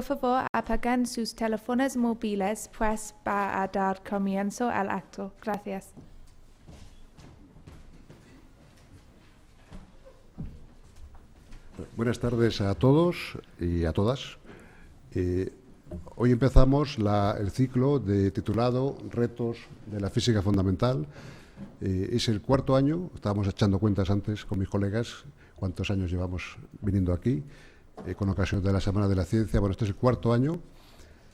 favor, apaguen sus teléfonos móviles, pues va a dar comienzo al acto. Gracias. Buenas tardes a todos y a todas. Hoy empezamos el ciclo titulado Retos de la Física Fundamental. Es el cuarto año, estábamos echando cuentas antes con mis colegas cuántos años llevamos viniendo aquí, con ocasión de la Semana de la Ciencia. Bueno, este es el cuarto año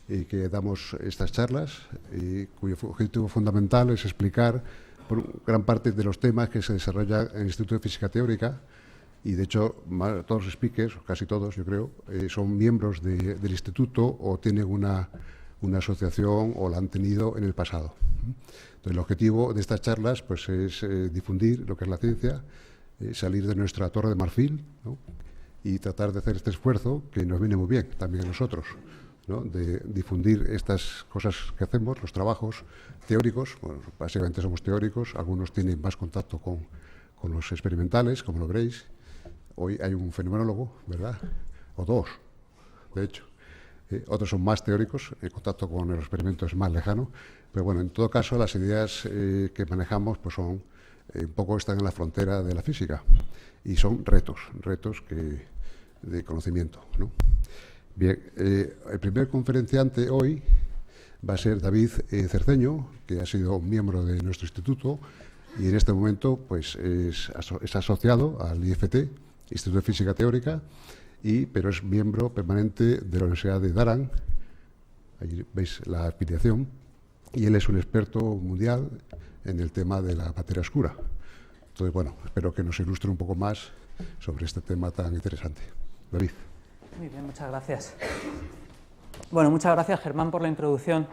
que damos estas charlas, cuyo objetivo fundamental es explicar gran parte de los temas que se desarrollan en el Instituto de Física Teórica. Y, de hecho, todos los speakers, casi todos, yo creo, son miembros del instituto o tienen una asociación o la han tenido en el pasado. Entonces, el objetivo de estas charlas pues, es difundir lo que es la ciencia, salir de nuestra torre de marfil, ¿no? Y tratar de hacer este esfuerzo que nos viene muy bien también a nosotros, ¿no? De difundir estas cosas que hacemos, los trabajos teóricos. Bueno, básicamente somos teóricos, algunos tienen más contacto con los experimentales, como lo veréis. Hoy hay un fenomenólogo, ¿verdad? O dos, de hecho. Otros son más teóricos, el contacto con el experimento es más lejano. Pero bueno, en todo caso, las ideas que manejamos pues son un poco están en la frontera de la física. Y son retos de conocimiento, ¿no? Bien, el primer conferenciante hoy va a ser David Cerceño, que ha sido miembro de nuestro instituto y en este momento pues, es asociado al IFT, Instituto de Física Teórica, pero es miembro permanente de la Universidad de Durham. Ahí veis la afiliación, y él es un experto mundial en el tema de la materia oscura. Entonces, bueno, espero que nos ilustre un poco más sobre este tema tan interesante. David. Muy bien, muchas gracias. Bueno, muchas gracias, Germán, por la introducción.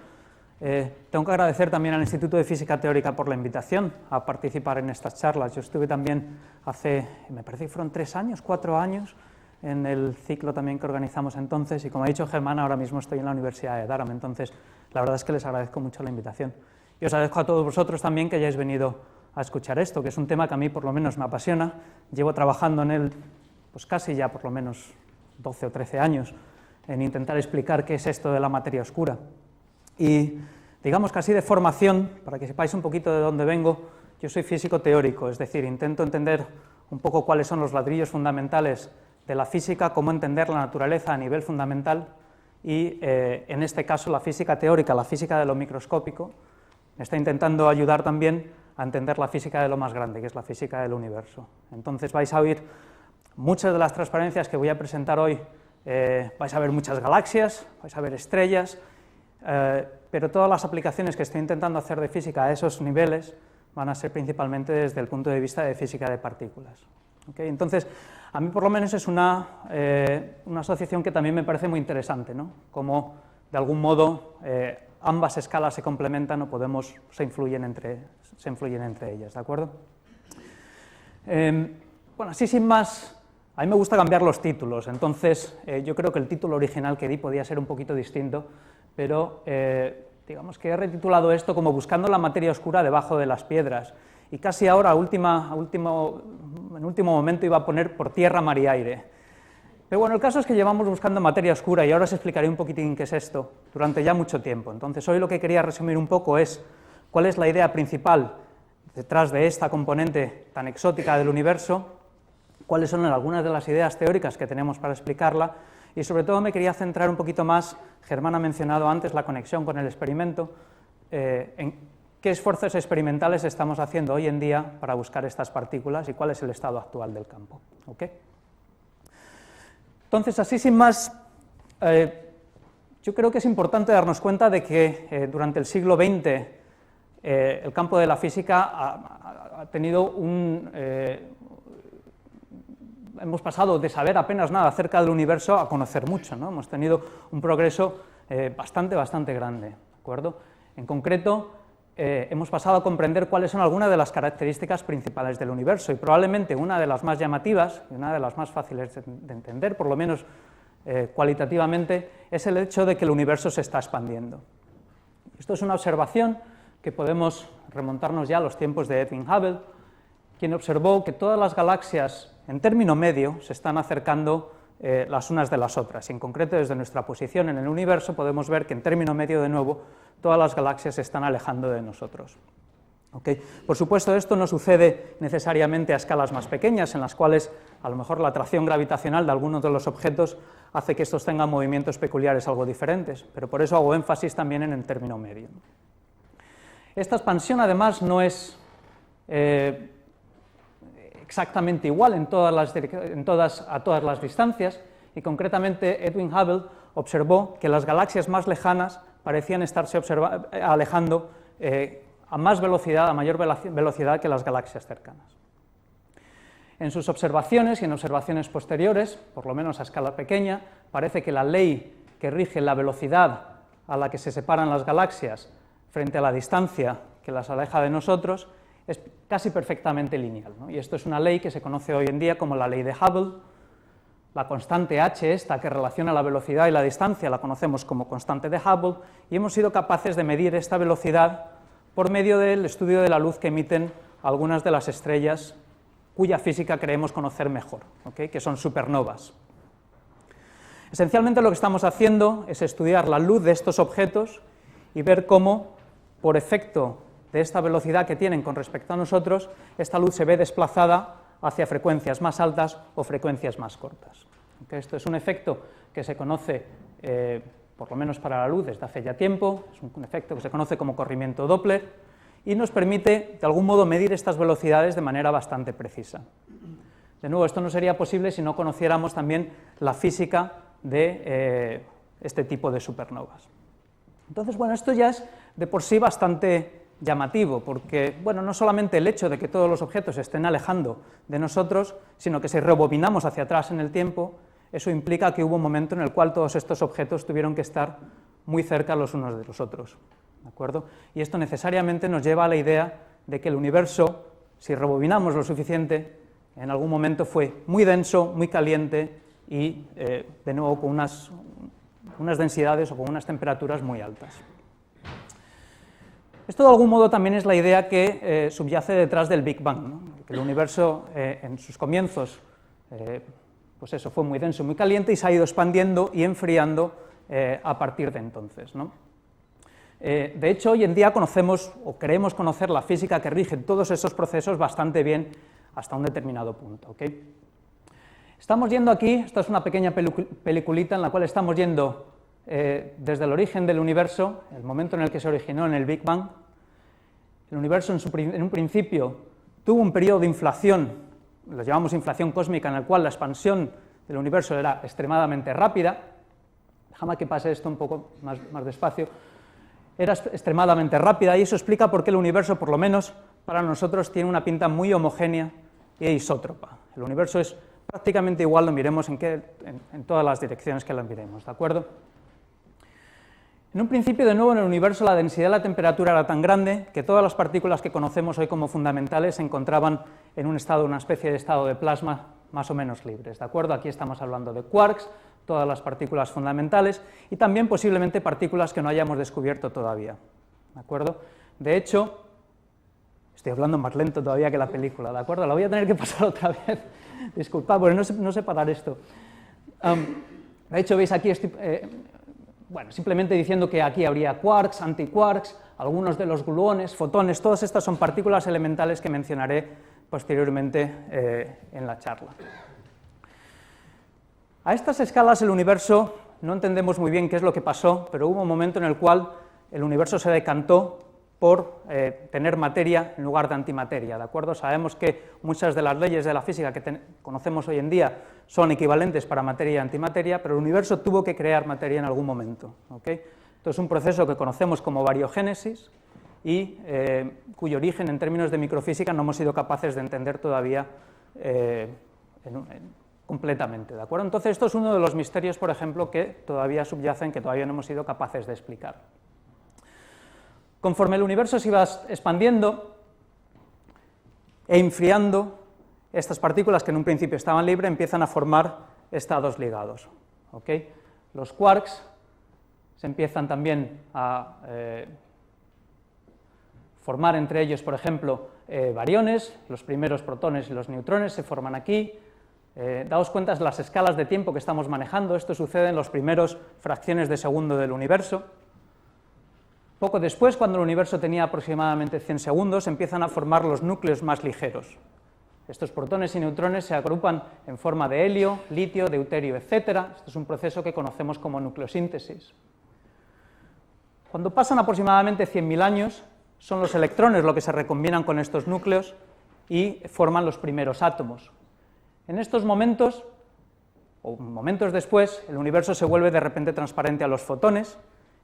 Tengo que agradecer también al Instituto de Física Teórica por la invitación a participar en estas charlas. Yo estuve también hace, me parece que fueron 4 años, en el ciclo también que organizamos entonces, y como ha dicho Germán, ahora mismo estoy en la Universidad de Durham. Entonces, la verdad es que les agradezco mucho la invitación. Y os agradezco a todos vosotros también que hayáis venido a escuchar esto, que es un tema que a mí por lo menos me apasiona. Llevo trabajando en él pues casi ya por lo menos 12 o 13 años en intentar explicar qué es esto de la materia oscura. Y digamos que así de formación, para que sepáis un poquito de dónde vengo, yo soy físico teórico, es decir, intento entender un poco cuáles son los ladrillos fundamentales de la física, cómo entender la naturaleza a nivel fundamental y, en este caso, la física teórica, la física de lo microscópico, me está intentando ayudar también a entender la física de lo más grande, que es la física del universo. Entonces vais a oír muchas de las transparencias que voy a presentar hoy, vais a ver muchas galaxias, vais a ver estrellas, pero todas las aplicaciones que estoy intentando hacer de física a esos niveles van a ser principalmente desde el punto de vista de física de partículas. ¿Okay? Entonces, a mí por lo menos es una asociación que también me parece muy interesante, ¿no? Como de algún modo ambas escalas se complementan o se influyen entre ellas, ¿de acuerdo? Bueno, así sin más, a mí me gusta cambiar los títulos, entonces yo creo que el título original que di podía ser un poquito distinto, pero digamos que he retitulado esto como Buscando la materia oscura debajo de las piedras, y casi ahora, en último momento, iba a poner Por tierra, mar y aire. Pero bueno, el caso es que llevamos buscando materia oscura, y ahora os explicaré un poquitín qué es esto, durante ya mucho tiempo. Entonces, hoy lo que quería resumir un poco es cuál es la idea principal detrás de esta componente tan exótica del universo, cuáles son algunas de las ideas teóricas que tenemos para explicarla, y sobre todo me quería centrar un poquito más, Germán ha mencionado antes la conexión con el experimento, en qué esfuerzos experimentales estamos haciendo hoy en día para buscar estas partículas y cuál es el estado actual del campo. ¿Okay? Entonces, así sin más, yo creo que es importante darnos cuenta de que durante el siglo XX el campo de la física ha tenido hemos pasado de saber apenas nada acerca del universo a conocer mucho, ¿no? Hemos tenido un progreso bastante grande, ¿de acuerdo? En concreto, hemos pasado a comprender cuáles son algunas de las características principales del universo, y probablemente una de las más llamativas y una de las más fáciles de entender, por lo menos cualitativamente, es el hecho de que el universo se está expandiendo. Esto es una observación que podemos remontarnos ya a los tiempos de Edwin Hubble, quien observó que todas las galaxias en término medio se están acercando las unas de las otras. Y en concreto, desde nuestra posición en el universo, podemos ver que en término medio, de nuevo, todas las galaxias se están alejando de nosotros. ¿Okay? Por supuesto, esto no sucede necesariamente a escalas más pequeñas, en las cuales a lo mejor la atracción gravitacional de algunos de los objetos hace que estos tengan movimientos peculiares algo diferentes, pero por eso hago énfasis también en el término medio. Esta expansión, además, no es exactamente igual a todas las distancias, y concretamente Edwin Hubble observó que las galaxias más lejanas parecían estarse alejando a más velocidad, a mayor velocidad que las galaxias cercanas. En sus observaciones y en observaciones posteriores, por lo menos a escala pequeña, parece que la ley que rige la velocidad a la que se separan las galaxias frente a la distancia que las aleja de nosotros es casi perfectamente lineal, ¿no? Y esto es una ley que se conoce hoy en día como la ley de Hubble. La constante h, esta que relaciona la velocidad y la distancia, la conocemos como constante de Hubble, y hemos sido capaces de medir esta velocidad por medio del estudio de la luz que emiten algunas de las estrellas cuya física creemos conocer mejor, ¿okay? Que son supernovas. Esencialmente lo que estamos haciendo es estudiar la luz de estos objetos y ver cómo, por efecto de esta velocidad que tienen con respecto a nosotros, esta luz se ve desplazada hacia frecuencias más altas o frecuencias más cortas. ¿Okay? Esto es un efecto que se conoce, por lo menos para la luz, desde hace ya tiempo, es un efecto que se conoce como corrimiento Doppler, y nos permite, de algún modo, medir estas velocidades de manera bastante precisa. De nuevo, esto no sería posible si no conociéramos también la física de este tipo de supernovas. Entonces, bueno, esto ya es de por sí bastante llamativo, porque, bueno, no solamente el hecho de que todos los objetos se estén alejando de nosotros, sino que si rebobinamos hacia atrás en el tiempo, eso implica que hubo un momento en el cual todos estos objetos tuvieron que estar muy cerca los unos de los otros. ¿De acuerdo? Y esto necesariamente nos lleva a la idea de que el universo, si rebobinamos lo suficiente, en algún momento fue muy denso, muy caliente y, de nuevo, con unas densidades o con unas temperaturas muy altas. Esto, de algún modo, también es la idea que subyace detrás del Big Bang, ¿no? Que el universo, en sus comienzos, pues eso, fue muy denso, muy caliente y se ha ido expandiendo y enfriando a partir de entonces, ¿no? De hecho, hoy en día conocemos o creemos conocer la física que rige todos esos procesos bastante bien hasta un determinado punto. ¿Okay? Estamos yendo aquí, esta es una pequeña peliculita en la cual estamos yendo desde el origen del universo, el momento en el que se originó en el Big Bang. El universo en un principio tuvo un periodo de inflación, lo llamamos inflación cósmica, en el cual la expansión del universo era extremadamente rápida. Déjame que pase esto un poco más despacio. Era extremadamente rápida y eso explica por qué el universo, por lo menos para nosotros, tiene una pinta muy homogénea e isótropa. El universo es prácticamente igual, lo miremos en todas las direcciones que lo miremos, ¿de acuerdo? En un principio, de nuevo, en el universo la densidad y la temperatura era tan grande que todas las partículas que conocemos hoy como fundamentales se encontraban en un estado, una especie de estado de plasma más o menos libres, ¿de acuerdo? Aquí estamos hablando de quarks, todas las partículas fundamentales y también posiblemente partículas que no hayamos descubierto todavía, ¿de acuerdo? De hecho, estoy hablando más lento todavía que la película, ¿de acuerdo? La voy a tener que pasar otra vez, disculpad, porque no sé parar esto. De hecho, veis aquí, bueno, simplemente diciendo que aquí habría quarks, antiquarks, algunos de los gluones, fotones, todas estas son partículas elementales que mencionaré posteriormente en la charla. A estas escalas el universo, no entendemos muy bien qué es lo que pasó, pero hubo un momento en el cual el universo se decantó por tener materia en lugar de antimateria, ¿de acuerdo? Sabemos que muchas de las leyes de la física que conocemos hoy en día son equivalentes para materia y antimateria, pero el universo tuvo que crear materia en algún momento, ¿okay? Esto es un proceso que conocemos como variogénesis y cuyo origen en términos de microfísica no hemos sido capaces de entender todavía completamente, ¿de acuerdo? Entonces, esto es uno de los misterios, por ejemplo, que todavía subyacen, que todavía no hemos sido capaces de explicar. Conforme el universo se iba expandiendo e enfriando, estas partículas que en un principio estaban libres empiezan a formar estados ligados, ¿okay? Los quarks se empiezan también a formar entre ellos, por ejemplo, bariones, los primeros protones y los neutrones se forman aquí. Daos cuenta de las escalas de tiempo que estamos manejando. Esto sucede en los primeros fracciones de segundo del universo. Poco después, cuando el universo tenía aproximadamente 100 segundos, empiezan a formar los núcleos más ligeros. Estos protones y neutrones se agrupan en forma de helio, litio, deuterio, etc. Este es un proceso que conocemos como nucleosíntesis. Cuando pasan aproximadamente 100.000 años, son los electrones los que se recombinan con estos núcleos y forman los primeros átomos. En estos momentos, o momentos después, el universo se vuelve de repente transparente a los fotones,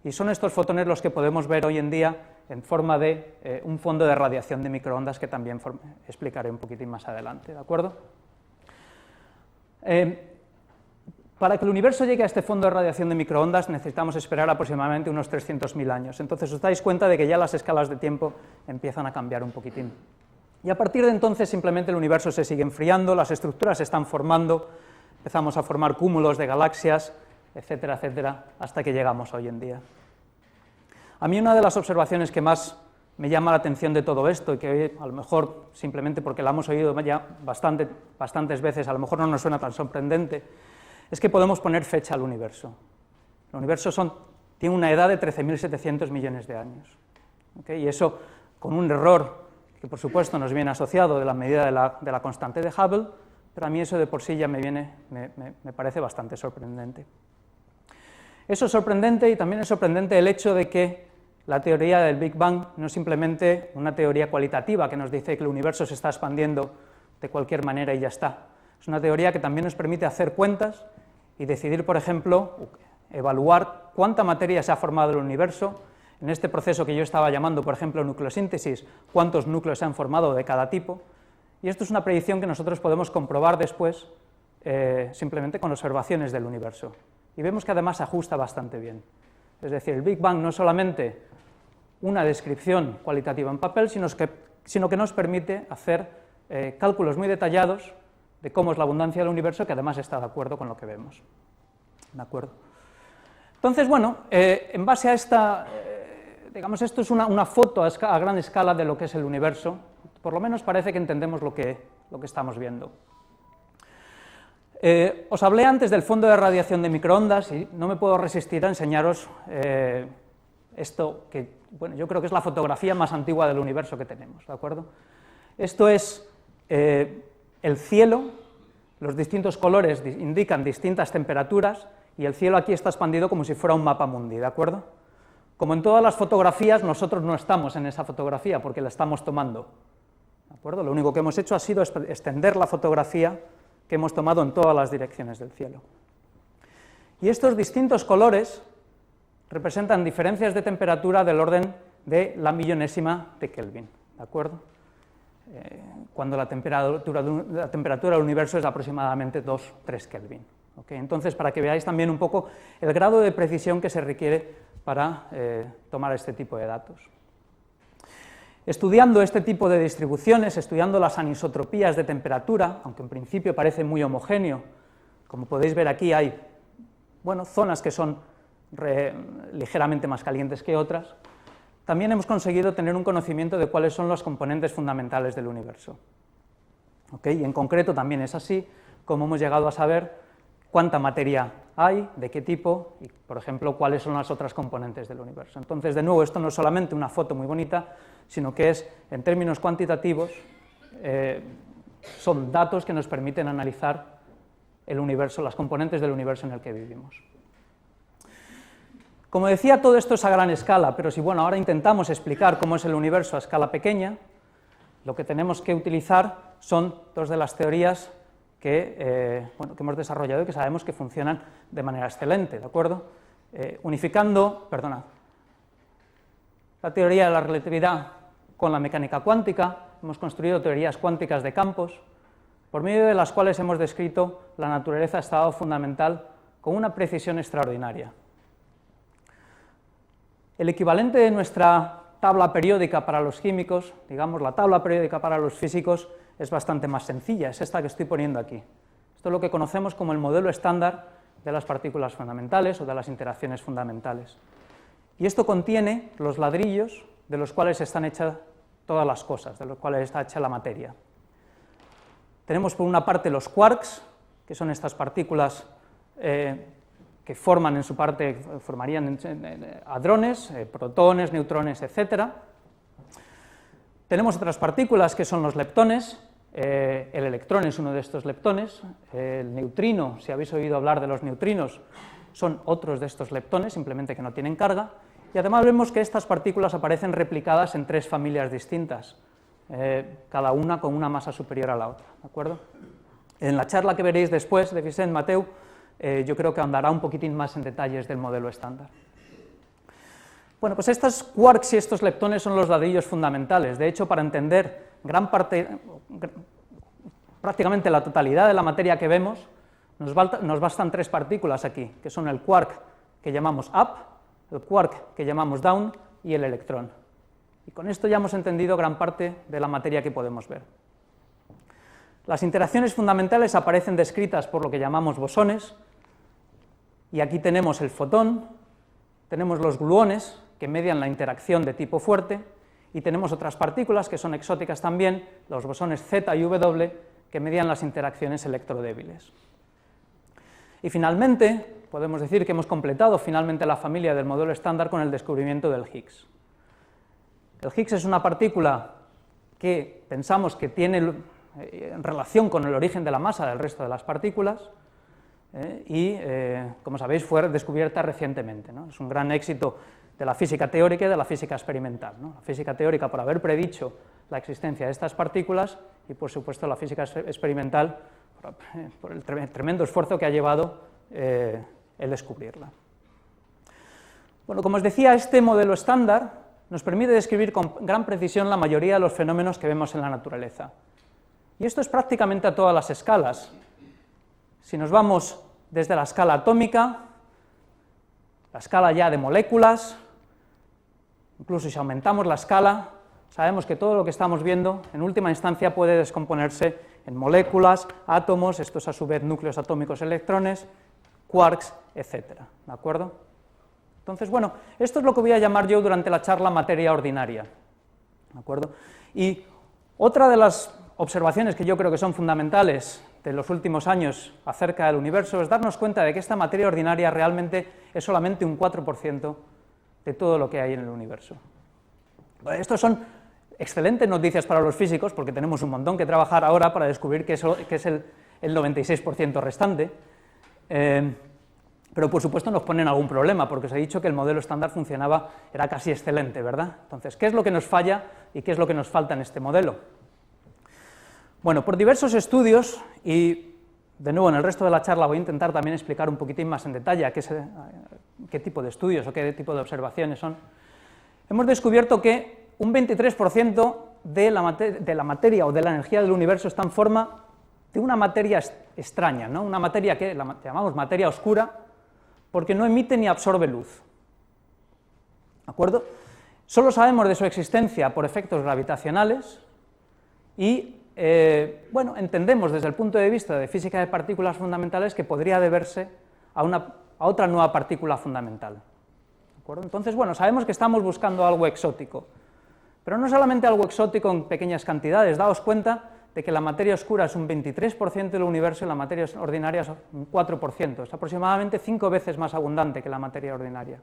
y son estos fotones los que podemos ver hoy en día en forma de un fondo de radiación de microondas que también explicaré un poquitín más adelante, ¿de acuerdo? Para que el universo llegue a este fondo de radiación de microondas necesitamos esperar aproximadamente unos 300.000 años, entonces os dais cuenta de que ya las escalas de tiempo empiezan a cambiar un poquitín. Y a partir de entonces simplemente el universo se sigue enfriando, las estructuras se están formando, empezamos a formar cúmulos de galaxias, etcétera, etcétera, hasta que llegamos hoy en día. A mí una de las observaciones que más me llama la atención de todo esto, y que a lo mejor simplemente porque la hemos oído ya bastantes veces, a lo mejor no nos suena tan sorprendente, es que podemos poner fecha al universo. El universo tiene una edad de 13.700 millones de años. ¿Okay? Y eso, con un error que por supuesto nos viene asociado de la medida de la constante de Hubble, pero a mí eso de por sí ya me parece bastante sorprendente. Eso es sorprendente, y también es sorprendente el hecho de que la teoría del Big Bang no es simplemente una teoría cualitativa que nos dice que el universo se está expandiendo de cualquier manera y ya está. Es una teoría que también nos permite hacer cuentas y decidir, por ejemplo, evaluar cuánta materia se ha formado en el universo, en este proceso que yo estaba llamando, por ejemplo, nucleosíntesis, cuántos núcleos se han formado de cada tipo, y esto es una predicción que nosotros podemos comprobar después simplemente con observaciones del universo. Y vemos que además se ajusta bastante bien. Es decir, el Big Bang no es solamente una descripción cualitativa en papel, sino que nos permite hacer cálculos muy detallados de cómo es la abundancia del universo, que además está de acuerdo con lo que vemos. ¿De acuerdo? Entonces, bueno, en base a esta, digamos, esto es una foto a gran escala de lo que es el universo. Por lo menos parece que entendemos lo que estamos viendo. Os hablé antes del fondo de radiación de microondas y no me puedo resistir a enseñaros esto que, bueno, yo creo que es la fotografía más antigua del universo que tenemos, ¿de acuerdo? Esto es el cielo, los distintos colores indican distintas temperaturas y el cielo aquí está expandido como si fuera un mapa mundi, ¿de acuerdo? Como en todas las fotografías, nosotros no estamos en esa fotografía porque la estamos tomando, ¿de acuerdo? Lo único que hemos hecho ha sido extender la fotografía que hemos tomado en todas las direcciones del cielo. Y estos distintos colores representan diferencias de temperatura del orden de la millonésima de Kelvin, ¿de acuerdo? Cuando la temperatura del universo es aproximadamente 2-3 Kelvin. ¿Okay? Entonces, para que veáis también un poco el grado de precisión que se requiere para tomar este tipo de datos. Estudiando este tipo de distribuciones, estudiando las anisotropías de temperatura, aunque en principio parece muy homogéneo, como podéis ver aquí hay, bueno, zonas que son ligeramente más calientes que otras, también hemos conseguido tener un conocimiento de cuáles son los componentes fundamentales del universo. ¿Okay? Y en concreto también es así como hemos llegado a saber cuánta materia hay, de qué tipo, y por ejemplo, cuáles son las otras componentes del universo. Entonces, de nuevo, esto no es solamente una foto muy bonita, sino que es, en términos cuantitativos, son datos que nos permiten analizar el universo, las componentes del universo en el que vivimos. Como decía, todo esto es a gran escala, pero si bueno, ahora intentamos explicar cómo es el universo a escala pequeña, lo que tenemos que utilizar son dos de las teorías que hemos desarrollado y que sabemos que funcionan de manera excelente, ¿de acuerdo? Unificando, la teoría de la relatividad con la mecánica cuántica, hemos construido teorías cuánticas de campos, por medio de las cuales hemos descrito la naturaleza de estado fundamental con una precisión extraordinaria. El equivalente de nuestra tabla periódica para los químicos, digamos, la tabla periódica para los físicos, es bastante más sencilla, es esta que estoy poniendo aquí. Esto es lo que conocemos como el modelo estándar de las partículas fundamentales o de las interacciones fundamentales. Y esto contiene los ladrillos de los cuales están hechas todas las cosas, de los cuales está hecha la materia. Tenemos por una parte los quarks, que son estas partículas que forman en su parte, formarían hadrones, protones, neutrones, etc. Tenemos otras partículas que son los leptones. El electrón es uno de estos leptones. El neutrino, si habéis oído hablar de los neutrinos, son otros de estos leptones, simplemente que no tienen carga. Y además vemos que estas partículas aparecen replicadas en 3 familias distintas, cada una con una masa superior a la otra, ¿de acuerdo? En la charla que veréis después de Vicent Mateu, yo creo que ahondará un poquitín más en detalles del modelo estándar. Bueno, pues estos quarks y estos leptones son los ladrillos fundamentales. De hecho, para entender prácticamente la totalidad de la materia que vemos, nos bastan 3 partículas aquí, que son el quark que llamamos up, el quark que llamamos down y el electrón. Y con esto ya hemos entendido gran parte de la materia que podemos ver. Las interacciones fundamentales aparecen descritas por lo que llamamos bosones, y aquí tenemos el fotón, tenemos los gluones, que median la interacción de tipo fuerte, y tenemos otras partículas que son exóticas también, los bosones Z y W, que median las interacciones electrodébiles. Y finalmente, podemos decir que hemos completado finalmente la familia del modelo estándar con el descubrimiento del Higgs. El Higgs es una partícula que pensamos que tiene relación con el origen de la masa del resto de las partículas, y, como sabéis, fue descubierta recientemente, ¿no? Es un gran éxito de la física teórica y de la física experimental, ¿no? La física teórica por haber predicho la existencia de estas partículas y, por supuesto, la física experimental por el tremendo esfuerzo que ha llevado el descubrirla. Bueno, como os decía, este modelo estándar nos permite describir con gran precisión la mayoría de los fenómenos que vemos en la naturaleza. Y esto es prácticamente a todas las escalas. Si nos vamos desde la escala atómica, la escala ya de moléculas, incluso si aumentamos la escala, sabemos que todo lo que estamos viendo, en última instancia, puede descomponerse en moléculas, átomos, estos a su vez núcleos atómicos, electrones, quarks, etc. ¿De acuerdo? Entonces, bueno, esto es lo que voy a llamar yo durante la charla materia ordinaria. ¿De acuerdo? Y otra de las observaciones que yo creo que son fundamentales de los últimos años acerca del universo es darnos cuenta de que esta materia ordinaria realmente es solamente un 4% de todo lo que hay en el universo. Bueno, estos son excelentes noticias para los físicos, porque tenemos un montón que trabajar ahora para descubrir qué es el 96% restante, pero por supuesto nos ponen algún problema, porque os he dicho que el modelo estándar funcionaba, era casi excelente, ¿verdad? Entonces, ¿qué es lo que nos falla y qué es lo que nos falta en este modelo? Bueno, por diversos estudios, y de nuevo en el resto de la charla voy a intentar también explicar un poquitín más en detalle qué tipo de estudios o qué tipo de observaciones son, hemos descubierto que un 23% de la materia o de la energía del universo está en forma de una materia extraña, ¿no? Una materia que llamamos materia oscura, porque no emite ni absorbe luz. ¿De acuerdo? Solo sabemos de su existencia por efectos gravitacionales y bueno, entendemos desde el punto de vista de física de partículas fundamentales que podría deberse a otra nueva partícula fundamental. ¿De acuerdo? Entonces, bueno, sabemos que estamos buscando algo exótico, pero no solamente algo exótico en pequeñas cantidades. Daos cuenta de que la materia oscura es un 23% del universo y la materia ordinaria es un 4%, es aproximadamente 5 veces más abundante que la materia ordinaria.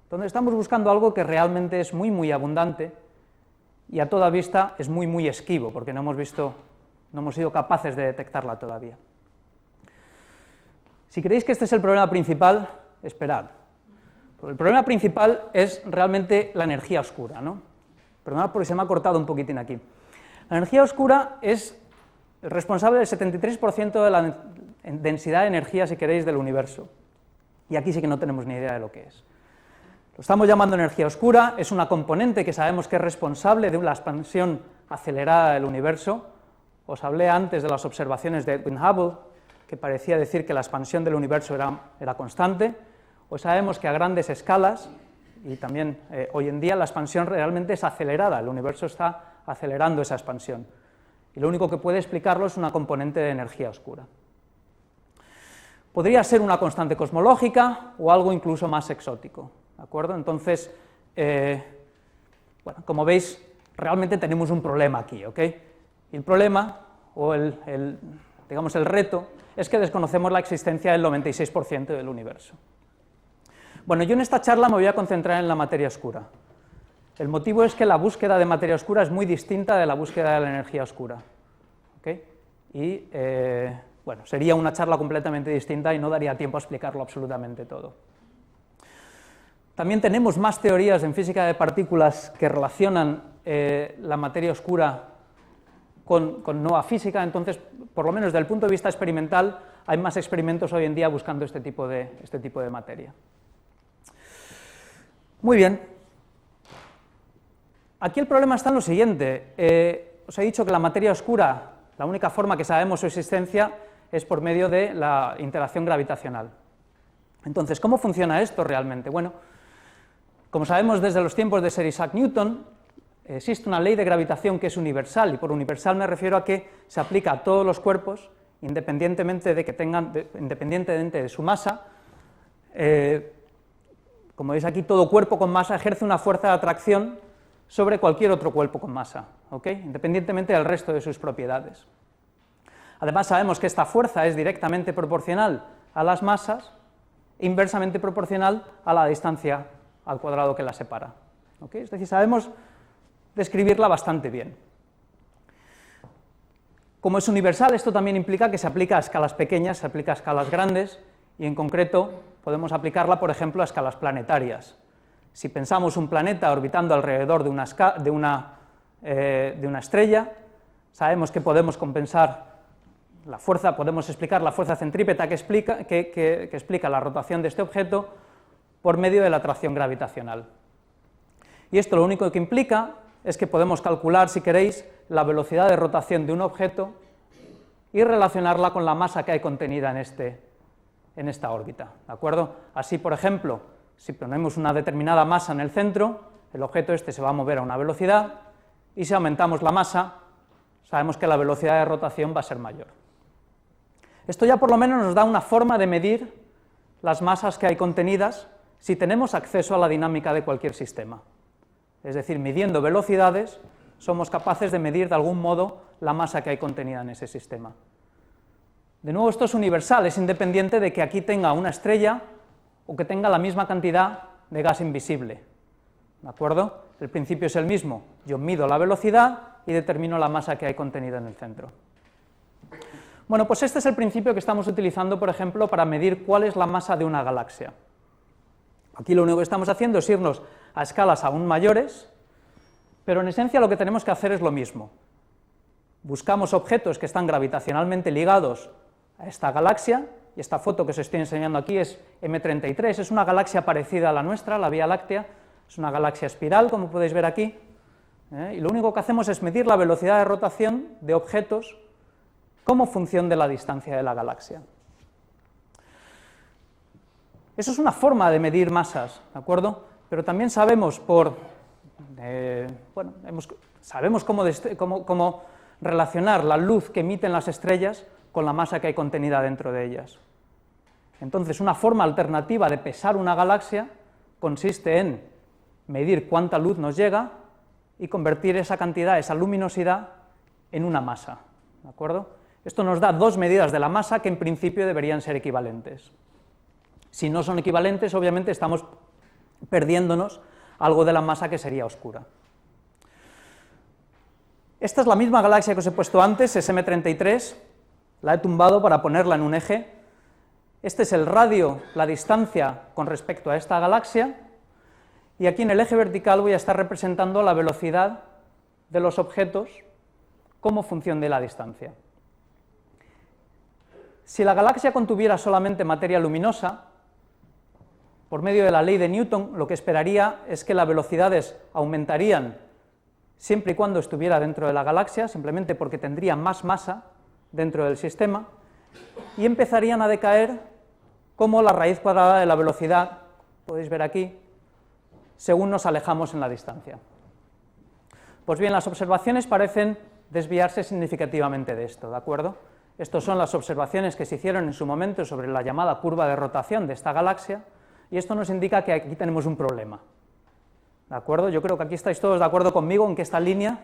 Entonces estamos buscando algo que realmente es muy, muy abundante, y a toda vista es muy, muy esquivo, porque no hemos sido capaces de detectarla todavía. Si creéis que este es el problema principal, esperad. Porque el problema principal es realmente la energía oscura, ¿no? Perdonad porque se me ha cortado un poquitín aquí. La energía oscura es responsable del 73% de la densidad de energía, si queréis, del universo. Y aquí sí que no tenemos ni idea de lo que es. Lo estamos llamando energía oscura, es una componente que sabemos que es responsable de la expansión acelerada del universo. Os hablé antes de las observaciones de Edwin Hubble, que parecía decir que la expansión del universo era constante. Hoy sabemos que a grandes escalas, y también hoy en día, la expansión realmente es acelerada, el universo está acelerando esa expansión. Y lo único que puede explicarlo es una componente de energía oscura. Podría ser una constante cosmológica o algo incluso más exótico. ¿De acuerdo? Entonces, bueno, como veis, realmente tenemos un problema aquí, ¿ok? Y el problema, o digamos el reto, es que desconocemos la existencia del 96% del universo. Bueno, yo en esta charla me voy a concentrar en la materia oscura. El motivo es que la búsqueda de materia oscura es muy distinta de la búsqueda de la energía oscura. ¿Okay? Y, bueno, sería una charla completamente distinta y no daría tiempo a explicarlo absolutamente todo. También tenemos más teorías en física de partículas que relacionan la materia oscura con nueva física, entonces, por lo menos desde el punto de vista experimental, hay más experimentos hoy en día buscando este tipo de materia. Muy bien. Aquí el problema está en lo siguiente. Os he dicho que la materia oscura, la única forma que sabemos su existencia es por medio de la interacción gravitacional. Entonces, ¿cómo funciona esto realmente? Bueno, como sabemos desde los tiempos de Sir Isaac Newton, existe una ley de gravitación que es universal, y por universal me refiero a que se aplica a todos los cuerpos, independientemente de su masa. Como veis aquí, todo cuerpo con masa ejerce una fuerza de atracción sobre cualquier otro cuerpo con masa, ¿okay? Independientemente del resto de sus propiedades. Además sabemos que esta fuerza es directamente proporcional a las masas, inversamente proporcional a la distancia al cuadrado que la separa. ¿Okay? Es decir, sabemos describirla bastante bien. Como es universal, esto también implica que se aplica a escalas pequeñas, se aplica a escalas grandes, y en concreto podemos aplicarla, por ejemplo, a escalas planetarias. Si pensamos un planeta orbitando alrededor de una estrella, sabemos que podemos compensar la fuerza, podemos explicar la fuerza centrípeta que explica la rotación de este objeto por medio de la atracción gravitacional. Y esto lo único que implica es que podemos calcular, si queréis, la velocidad de rotación de un objeto y relacionarla con la masa que hay contenida en esta órbita, ¿de acuerdo? Así, por ejemplo, si ponemos una determinada masa en el centro, el objeto este se va a mover a una velocidad, y si aumentamos la masa, sabemos que la velocidad de rotación va a ser mayor. Esto ya por lo menos nos da una forma de medir las masas que hay contenidas si tenemos acceso a la dinámica de cualquier sistema. Es decir, midiendo velocidades, somos capaces de medir de algún modo la masa que hay contenida en ese sistema. De nuevo, esto es universal, es independiente de que aquí tenga una estrella o que tenga la misma cantidad de gas invisible. ¿De acuerdo? El principio es el mismo. Yo mido la velocidad y determino la masa que hay contenida en el centro. Bueno, pues este es el principio que estamos utilizando, por ejemplo, para medir cuál es la masa de una galaxia. Aquí lo único que estamos haciendo es irnos a escalas aún mayores, pero en esencia lo que tenemos que hacer es lo mismo. Buscamos objetos que están gravitacionalmente ligados a esta galaxia, y esta foto que os estoy enseñando aquí es M33, es una galaxia parecida a la nuestra, la Vía Láctea, es una galaxia espiral, como podéis ver aquí, y lo único que hacemos es medir la velocidad de rotación de objetos como función de la distancia de la galaxia. Eso es una forma de medir masas, ¿de acuerdo? Pero también sabemos sabemos cómo relacionar la luz que emiten las estrellas con la masa que hay contenida dentro de ellas. Entonces, una forma alternativa de pesar una galaxia consiste en medir cuánta luz nos llega y convertir esa cantidad, esa luminosidad, en una masa, ¿de acuerdo? Esto nos da dos medidas de la masa que en principio deberían ser equivalentes. Si no son equivalentes, obviamente estamos perdiéndonos algo de la masa que sería oscura. Esta es la misma galaxia que os he puesto antes, es M33, la he tumbado para ponerla en un eje. Este es el radio, la distancia con respecto a esta galaxia, y aquí en el eje vertical voy a estar representando la velocidad de los objetos como función de la distancia. Si la galaxia contuviera solamente materia luminosa, por medio de la ley de Newton, lo que esperaría es que las velocidades aumentarían siempre y cuando estuviera dentro de la galaxia, simplemente porque tendría más masa dentro del sistema, y empezarían a decaer como la raíz cuadrada de la velocidad, podéis ver aquí, según nos alejamos en la distancia. Pues bien, las observaciones parecen desviarse significativamente de esto, ¿de acuerdo? Estas son las observaciones que se hicieron en su momento sobre la llamada curva de rotación de esta galaxia, y esto nos indica que aquí tenemos un problema, ¿de acuerdo? Yo creo que aquí estáis todos de acuerdo conmigo en que esta línea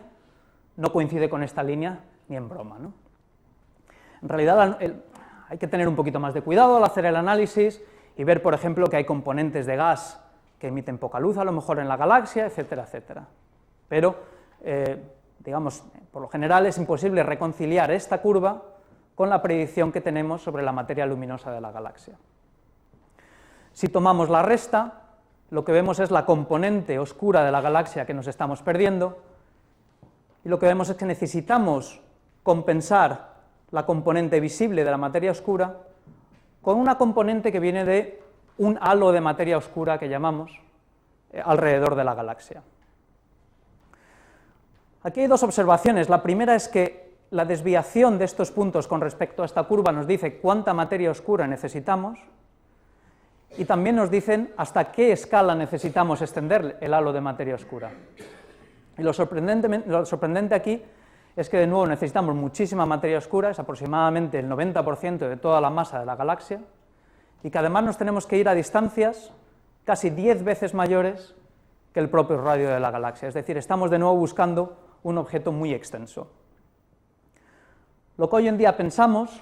no coincide con esta línea ni en broma, ¿no? En realidad, hay que tener un poquito más de cuidado al hacer el análisis y ver, por ejemplo, que hay componentes de gas que emiten poca luz, a lo mejor en la galaxia, etcétera, etcétera. Pero, digamos, por lo general es imposible reconciliar esta curva con la predicción que tenemos sobre la materia luminosa de la galaxia. Si tomamos la resta, lo que vemos es la componente oscura de la galaxia que nos estamos perdiendo, y lo que vemos es que necesitamos compensar la componente visible de la materia oscura con una componente que viene de un halo de materia oscura que llamamos alrededor de la galaxia. Aquí hay dos observaciones. La primera es que la desviación de estos puntos con respecto a esta curva nos dice cuánta materia oscura necesitamos, y también nos dicen hasta qué escala necesitamos extender el halo de materia oscura. Y lo sorprendente aquí es que, de nuevo, necesitamos muchísima materia oscura, es aproximadamente el 90% de toda la masa de la galaxia, y que además nos tenemos que ir a distancias casi 10 veces mayores que el propio radio de la galaxia. Es decir, estamos de nuevo buscando un objeto muy extenso. Lo que hoy en día pensamos,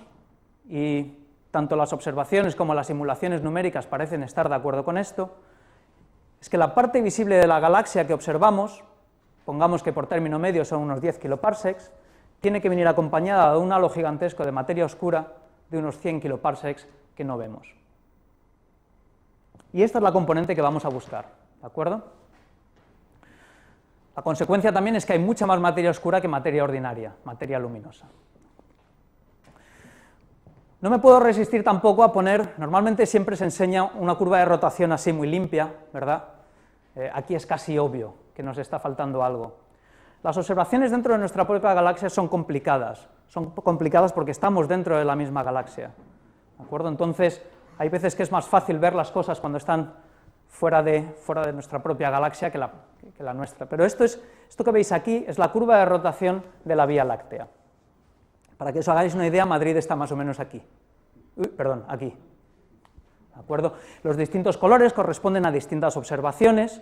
y tanto las observaciones como las simulaciones numéricas parecen estar de acuerdo con esto, es que la parte visible de la galaxia que observamos, pongamos que por término medio son unos 10 kiloparsecs, tiene que venir acompañada de un halo gigantesco de materia oscura de unos 100 kiloparsecs que no vemos. Y esta es la componente que vamos a buscar, ¿de acuerdo? La consecuencia también es que hay mucha más materia oscura que materia ordinaria, materia luminosa. No me puedo resistir tampoco a poner, normalmente siempre se enseña una curva de rotación así muy limpia, ¿verdad? Aquí es casi obvio que nos está faltando algo. Las observaciones dentro de nuestra propia galaxia son complicadas porque estamos dentro de la misma galaxia, ¿de acuerdo? Entonces, hay veces que es más fácil ver las cosas cuando están fuera de nuestra propia galaxia que la nuestra. Pero esto que veis aquí es la curva de rotación de la Vía Láctea. Para que os hagáis una idea, Madrid está más o menos aquí. Aquí. ¿De acuerdo? Los distintos colores corresponden a distintas observaciones.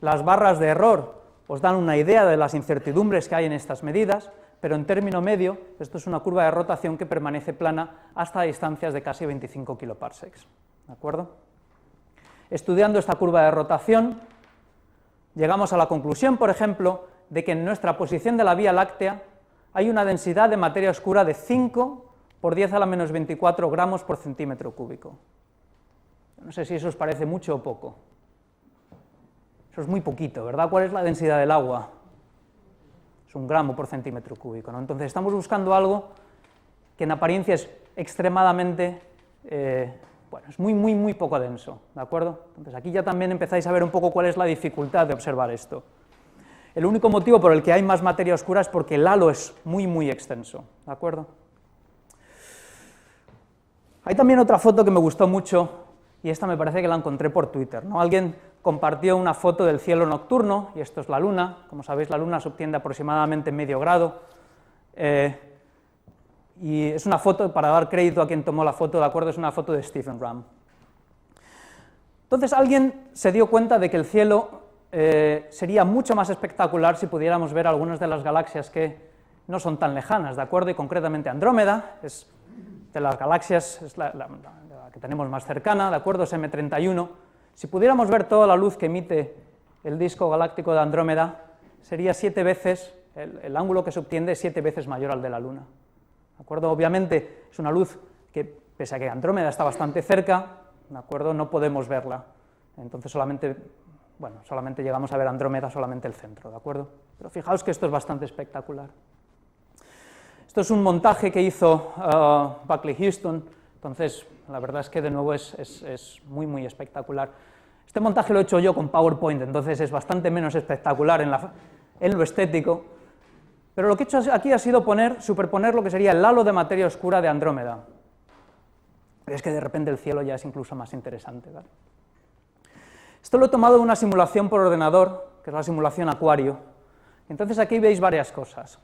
Las barras de error os dan una idea de las incertidumbres que hay en estas medidas, pero en término medio, esto es una curva de rotación que permanece plana hasta distancias de casi 25 kiloparsecs. ¿De acuerdo? Estudiando esta curva de rotación, llegamos a la conclusión, por ejemplo, de que en nuestra posición de la Vía Láctea hay una densidad de materia oscura de 5 por 10 a la menos 24 gramos por centímetro cúbico. No sé si eso os parece mucho o poco. Eso es muy poquito, ¿verdad? ¿Cuál es la densidad del agua? Es 1 gramo por centímetro cúbico, ¿no? Entonces estamos buscando algo que en apariencia es extremadamente, es muy poco denso, ¿de acuerdo? Entonces aquí ya también empezáis a ver un poco cuál es la dificultad de observar esto. El único motivo por el que hay más materia oscura es porque el halo es muy extenso, ¿de acuerdo? Hay también otra foto que me gustó mucho, y esta me parece que la encontré por Twitter, ¿no? Alguien compartió una foto del cielo nocturno, y esto es la Luna. Como sabéis, la Luna subtiende aproximadamente medio grado, y es una foto, para dar crédito a quien tomó la foto, ¿de acuerdo? Es una foto de Stephen Ram. Entonces alguien se dio cuenta de que el cielo sería mucho más espectacular si pudiéramos ver algunas de las galaxias que no son tan lejanas, ¿de acuerdo? Y concretamente Andrómeda es de las galaxias, es la que tenemos más cercana, ¿de acuerdo? Es M31. Si pudiéramos ver toda la luz que emite el disco galáctico de Andrómeda, sería 7 veces, el ángulo que se obtiene es 7 veces mayor al de la Luna, ¿de acuerdo? Obviamente es una luz que, pese a que Andrómeda está bastante cerca, ¿de acuerdo?, no podemos verla. Entonces solamente llegamos a ver Andrómeda, solamente el centro, ¿de acuerdo? Pero fijaos que esto es bastante espectacular. Esto es un montaje que hizo Buckley Houston, entonces la verdad es que de nuevo es muy espectacular. Este montaje lo he hecho yo con PowerPoint, entonces es bastante menos espectacular en lo estético, pero lo que he hecho aquí ha sido superponer lo que sería el halo de materia oscura de Andrómeda. Es que de repente el cielo ya es incluso más interesante, ¿vale? Esto lo he tomado de una simulación por ordenador, que es la simulación Acuario. Entonces aquí veis varias cosas.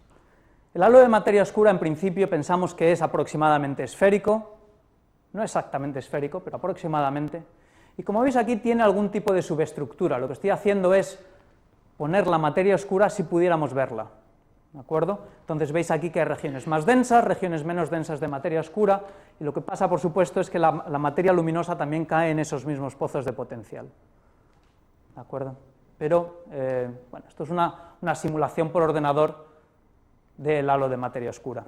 El halo de materia oscura, en principio, pensamos que es aproximadamente esférico, no exactamente esférico, pero aproximadamente, y como veis aquí tiene algún tipo de subestructura. Lo que estoy haciendo es poner la materia oscura si pudiéramos verla, ¿de acuerdo? Entonces veis aquí que hay regiones más densas, regiones menos densas de materia oscura, y lo que pasa, por supuesto, es que la materia luminosa también cae en esos mismos pozos de potencial, ¿de acuerdo? Pero, bueno, esto es una simulación por ordenador del halo de materia oscura.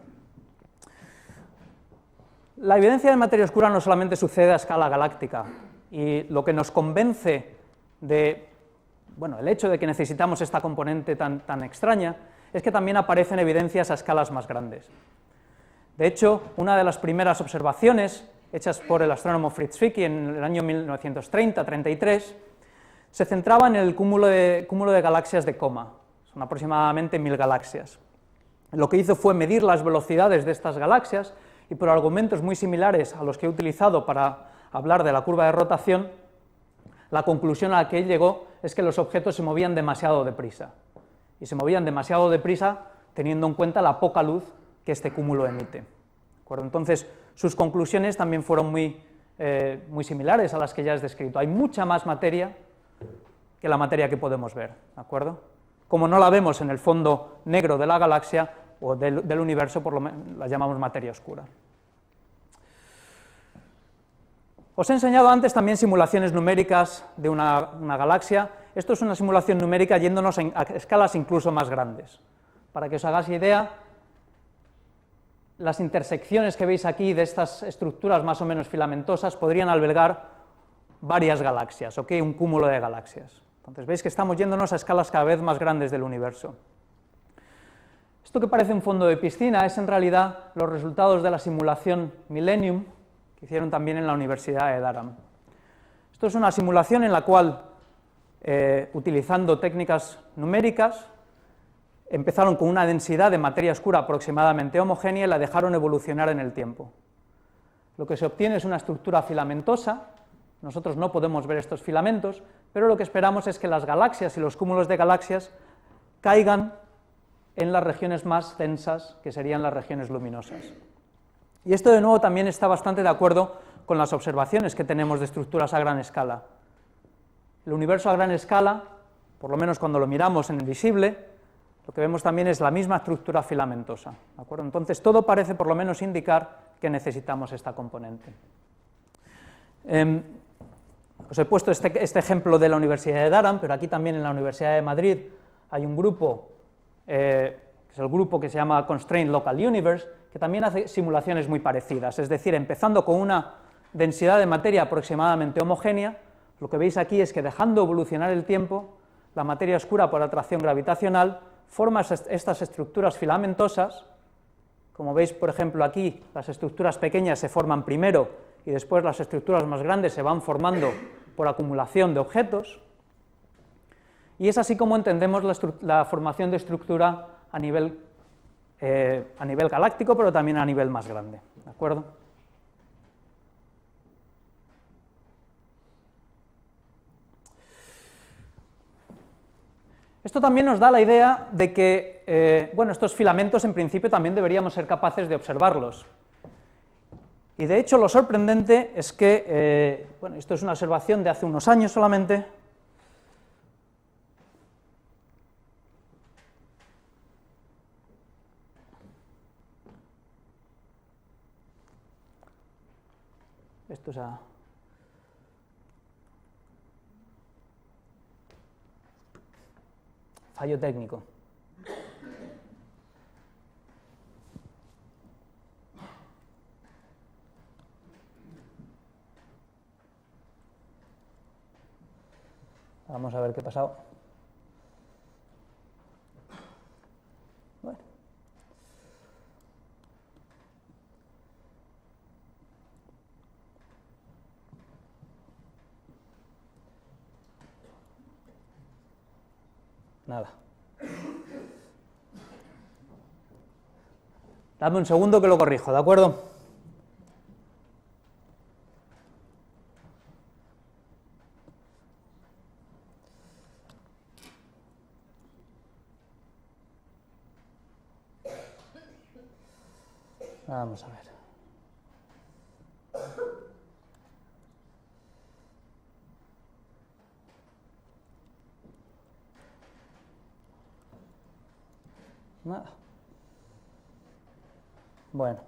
La evidencia de materia oscura no solamente sucede a escala galáctica, y lo que nos convence de, bueno, el hecho de que necesitamos esta componente tan extraña, es que también aparecen evidencias a escalas más grandes. De hecho, una de las primeras observaciones hechas por el astrónomo Fritz Zwicky en el año 1930-33 se centraba en el cúmulo de galaxias de Coma, son aproximadamente 1000 galaxias. Lo que hizo fue medir las velocidades de estas galaxias y por argumentos muy similares a los que he utilizado para hablar de la curva de rotación, la conclusión a la que él llegó es que los objetos se movían demasiado deprisa. Y se movían demasiado deprisa teniendo en cuenta la poca luz que este cúmulo emite. ¿De acuerdo? Entonces, sus conclusiones también fueron muy similares a las que ya he descrito. Hay mucha más materia que la materia que podemos ver, ¿de acuerdo? Como no la vemos en el fondo negro de la galaxia o del universo, por lo menos la llamamos materia oscura. Os he enseñado antes también simulaciones numéricas de una galaxia. Esto es una simulación numérica yéndonos a escalas incluso más grandes. Para que os hagáis idea, las intersecciones que veis aquí de estas estructuras más o menos filamentosas podrían albergar varias galaxias, ¿ok? Un cúmulo de galaxias. Entonces veis que estamos yéndonos a escalas cada vez más grandes del universo. Esto que parece un fondo de piscina es en realidad los resultados de la simulación Millennium que hicieron también en la Universidad de Durham. Esto es una simulación en la cual, utilizando técnicas numéricas, empezaron con una densidad de materia oscura aproximadamente homogénea y la dejaron evolucionar en el tiempo. Lo que se obtiene es una estructura filamentosa. Nosotros no podemos ver estos filamentos, pero lo que esperamos es que las galaxias y los cúmulos de galaxias caigan en las regiones más densas, que serían las regiones luminosas. Y esto de nuevo también está bastante de acuerdo con las observaciones que tenemos de estructuras a gran escala. El universo a gran escala, por lo menos cuando lo miramos en el visible, lo que vemos también es la misma estructura filamentosa, ¿de acuerdo? Entonces todo parece por lo menos indicar que necesitamos esta componente. Os he puesto este ejemplo de la Universidad de Durham, pero aquí también en la Universidad de Madrid hay un grupo, que es el grupo que se llama Constrained Local Universe, que también hace simulaciones muy parecidas, es decir, empezando con una densidad de materia aproximadamente homogénea, lo que veis aquí es que dejando evolucionar el tiempo, la materia oscura por atracción gravitacional forma estas estructuras filamentosas. Como veis, por ejemplo, aquí las estructuras pequeñas se forman primero y después las estructuras más grandes se van formando por acumulación de objetos, y es así como entendemos la formación de estructura a nivel galáctico, pero también a nivel más grande, ¿de acuerdo? Esto también nos da la idea de que, bueno, estos filamentos en principio también deberíamos ser capaces de observarlos. Y de hecho lo sorprendente es que, bueno, esto es una observación de hace unos años solamente. Esto es fallo técnico. Vamos a ver qué ha pasado. Bueno. Nada. Dame un segundo que lo corrijo, ¿de acuerdo? Vamos a ver. Nada. Bueno.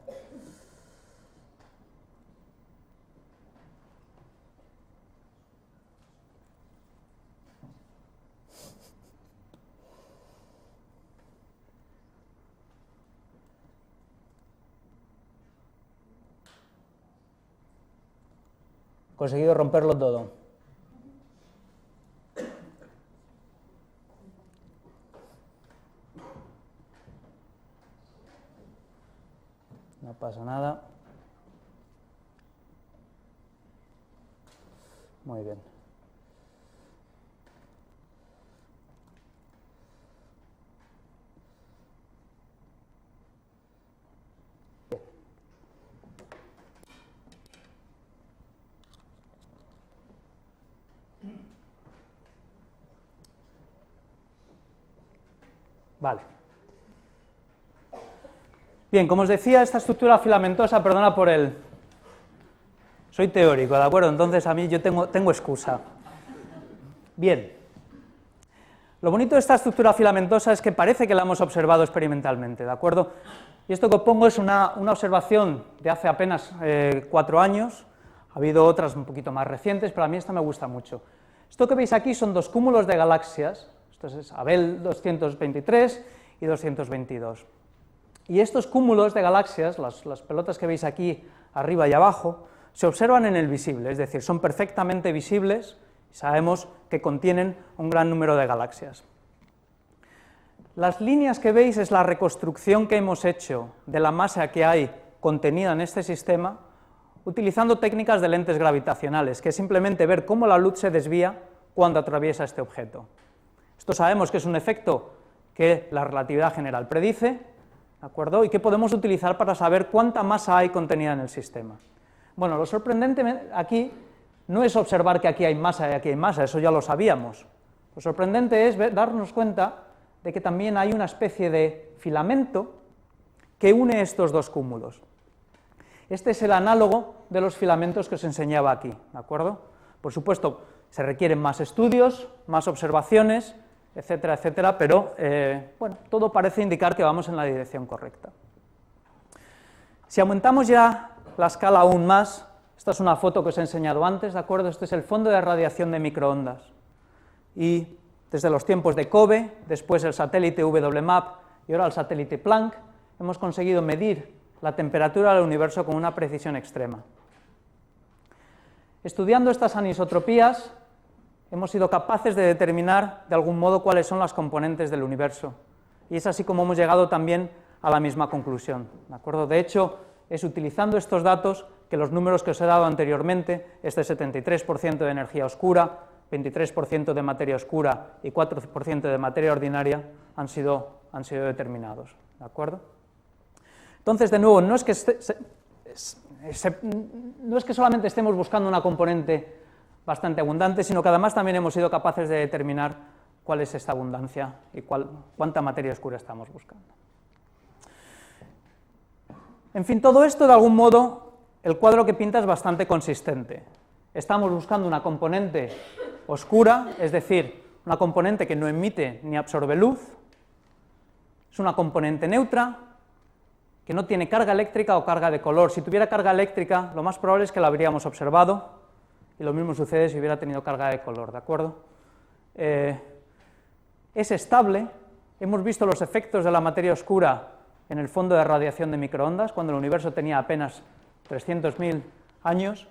Conseguido romperlo todo. No pasa nada. Muy bien. Vale. Bien, como os decía, esta estructura filamentosa, perdona por el... Soy teórico, ¿de acuerdo? Entonces a mí yo tengo excusa. Bien. Lo bonito de esta estructura filamentosa es que parece que la hemos observado experimentalmente, ¿de acuerdo? Y esto que os pongo es una observación de hace apenas 4 años. Ha habido otras un poquito más recientes, pero a mí esta me gusta mucho. Esto que veis aquí son 2 cúmulos de galaxias. Esto es Abell 223 y 222. Y estos cúmulos de galaxias, las pelotas que veis aquí arriba y abajo, se observan en el visible, es decir, son perfectamente visibles y sabemos que contienen un gran número de galaxias. Las líneas que veis es la reconstrucción que hemos hecho de la masa que hay contenida en este sistema utilizando técnicas de lentes gravitacionales, que es simplemente ver cómo la luz se desvía cuando atraviesa este objeto. Esto sabemos que es un efecto que la relatividad general predice, ¿de acuerdo? Y que podemos utilizar para saber cuánta masa hay contenida en el sistema. Bueno, lo sorprendente aquí no es observar que aquí hay masa y aquí hay masa, eso ya lo sabíamos. Lo sorprendente es darnos cuenta de que también hay una especie de filamento que une estos 2 cúmulos. Este es el análogo de los filamentos que os enseñaba aquí, ¿de acuerdo? Por supuesto, se requieren más estudios, más observaciones, etcétera, etcétera, pero bueno, todo parece indicar que vamos en la dirección correcta. Si aumentamos ya la escala aún más, esta es una foto que os he enseñado antes, ¿de acuerdo? Este es el fondo de radiación de microondas. Y desde los tiempos de COBE, después el satélite WMAP y ahora el satélite Planck, hemos conseguido medir la temperatura del universo con una precisión extrema. Estudiando estas anisotropías, hemos sido capaces de determinar de algún modo cuáles son las componentes del universo. Y es así como hemos llegado también a la misma conclusión, ¿de acuerdo? De hecho, es utilizando estos datos que los números que os he dado anteriormente, este 73% de energía oscura, 23% de materia oscura y 4% de materia ordinaria han sido determinados, ¿de acuerdo? Entonces, de nuevo, no es que solamente estemos buscando una componente bastante abundante, sino que además también hemos sido capaces de determinar cuál es esta abundancia y cuánta materia oscura estamos buscando. En fin, todo esto, de algún modo, el cuadro que pinta es bastante consistente. Estamos buscando una componente oscura, es decir, una componente que no emite ni absorbe luz, es una componente neutra, que no tiene carga eléctrica o carga de color. Si tuviera carga eléctrica, lo más probable es que la habríamos observado, y lo mismo sucede si hubiera tenido carga de color, ¿de acuerdo? Es estable, hemos visto los efectos de la materia oscura en el fondo de radiación de microondas, cuando el universo tenía apenas 300.000 años,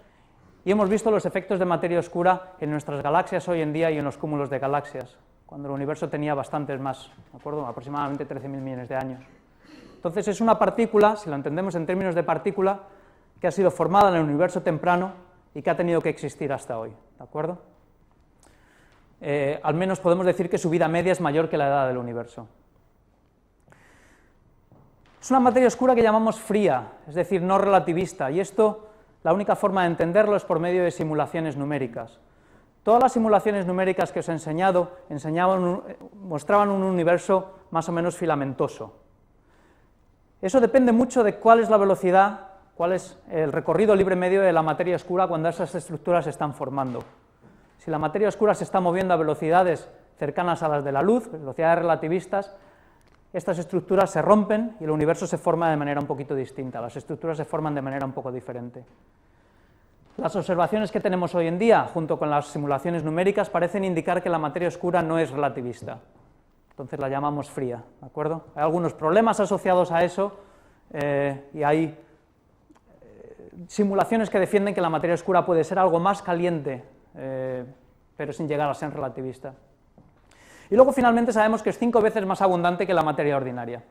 y hemos visto los efectos de materia oscura en nuestras galaxias hoy en día y en los cúmulos de galaxias, cuando el universo tenía bastantes más, ¿de acuerdo? Aproximadamente 13.000 millones de años. Entonces es una partícula, si lo entendemos en términos de partícula, que ha sido formada en el universo temprano y que ha tenido que existir hasta hoy, ¿de acuerdo? Al menos podemos decir que su vida media es mayor que la edad del universo. Es una materia oscura que llamamos fría, es decir, no relativista, y esto, la única forma de entenderlo es por medio de simulaciones numéricas. Todas las simulaciones numéricas que os he enseñado mostraban un universo más o menos filamentoso. Eso depende mucho de cuál es la velocidad, cuál es el recorrido libre medio de la materia oscura cuando esas estructuras se están formando. Si la materia oscura se está moviendo a velocidades cercanas a las de la luz, velocidades relativistas, estas estructuras se rompen y el universo se forma de manera un poquito distinta, las estructuras se forman de manera un poco diferente. Las observaciones que tenemos hoy en día, junto con las simulaciones numéricas, parecen indicar que la materia oscura no es relativista, entonces la llamamos fría, ¿de acuerdo? Hay algunos problemas asociados a eso y hay simulaciones que defienden que la materia oscura puede ser algo más caliente, pero sin llegar a ser relativista. Y luego finalmente sabemos que es 5 veces más abundante que la materia ordinaria.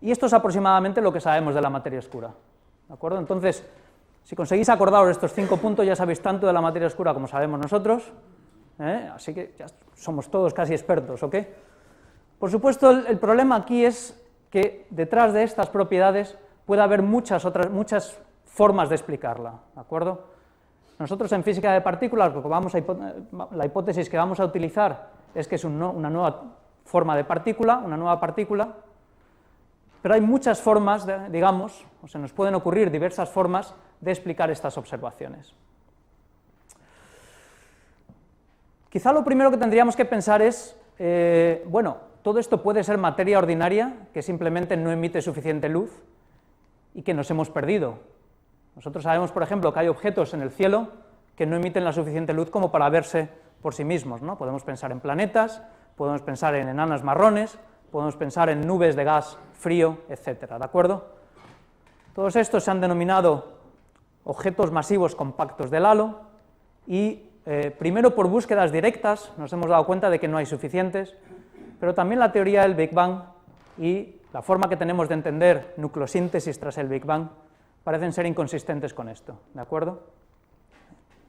Y esto es aproximadamente lo que sabemos de la materia oscura, ¿de acuerdo? Entonces, si conseguís acordaros estos 5 puntos, ya sabéis tanto de la materia oscura como sabemos nosotros, así que ya somos todos casi expertos, ¿ok? Por supuesto, el problema aquí es que detrás de estas propiedades puede haber muchas formas de explicarla, ¿de acuerdo? Nosotros en física de partículas, la hipótesis que vamos a utilizar es que es una nueva forma de partícula, una nueva partícula, pero hay muchas formas, digamos, o se nos pueden ocurrir diversas formas de explicar estas observaciones. Quizá lo primero que tendríamos que pensar es, bueno, todo esto puede ser materia ordinaria que simplemente no emite suficiente luz y que nos hemos perdido. Nosotros sabemos, por ejemplo, que hay objetos en el cielo que no emiten la suficiente luz como para verse por sí mismos, ¿no? Podemos pensar en planetas, podemos pensar en enanas marrones, podemos pensar en nubes de gas frío, etcétera, ¿de acuerdo? Todos estos se han denominado objetos masivos compactos del halo y primero por búsquedas directas nos hemos dado cuenta de que no hay suficientes, pero también la teoría del Big Bang y la forma que tenemos de entender nucleosíntesis tras el Big Bang parecen ser inconsistentes con esto, ¿de acuerdo?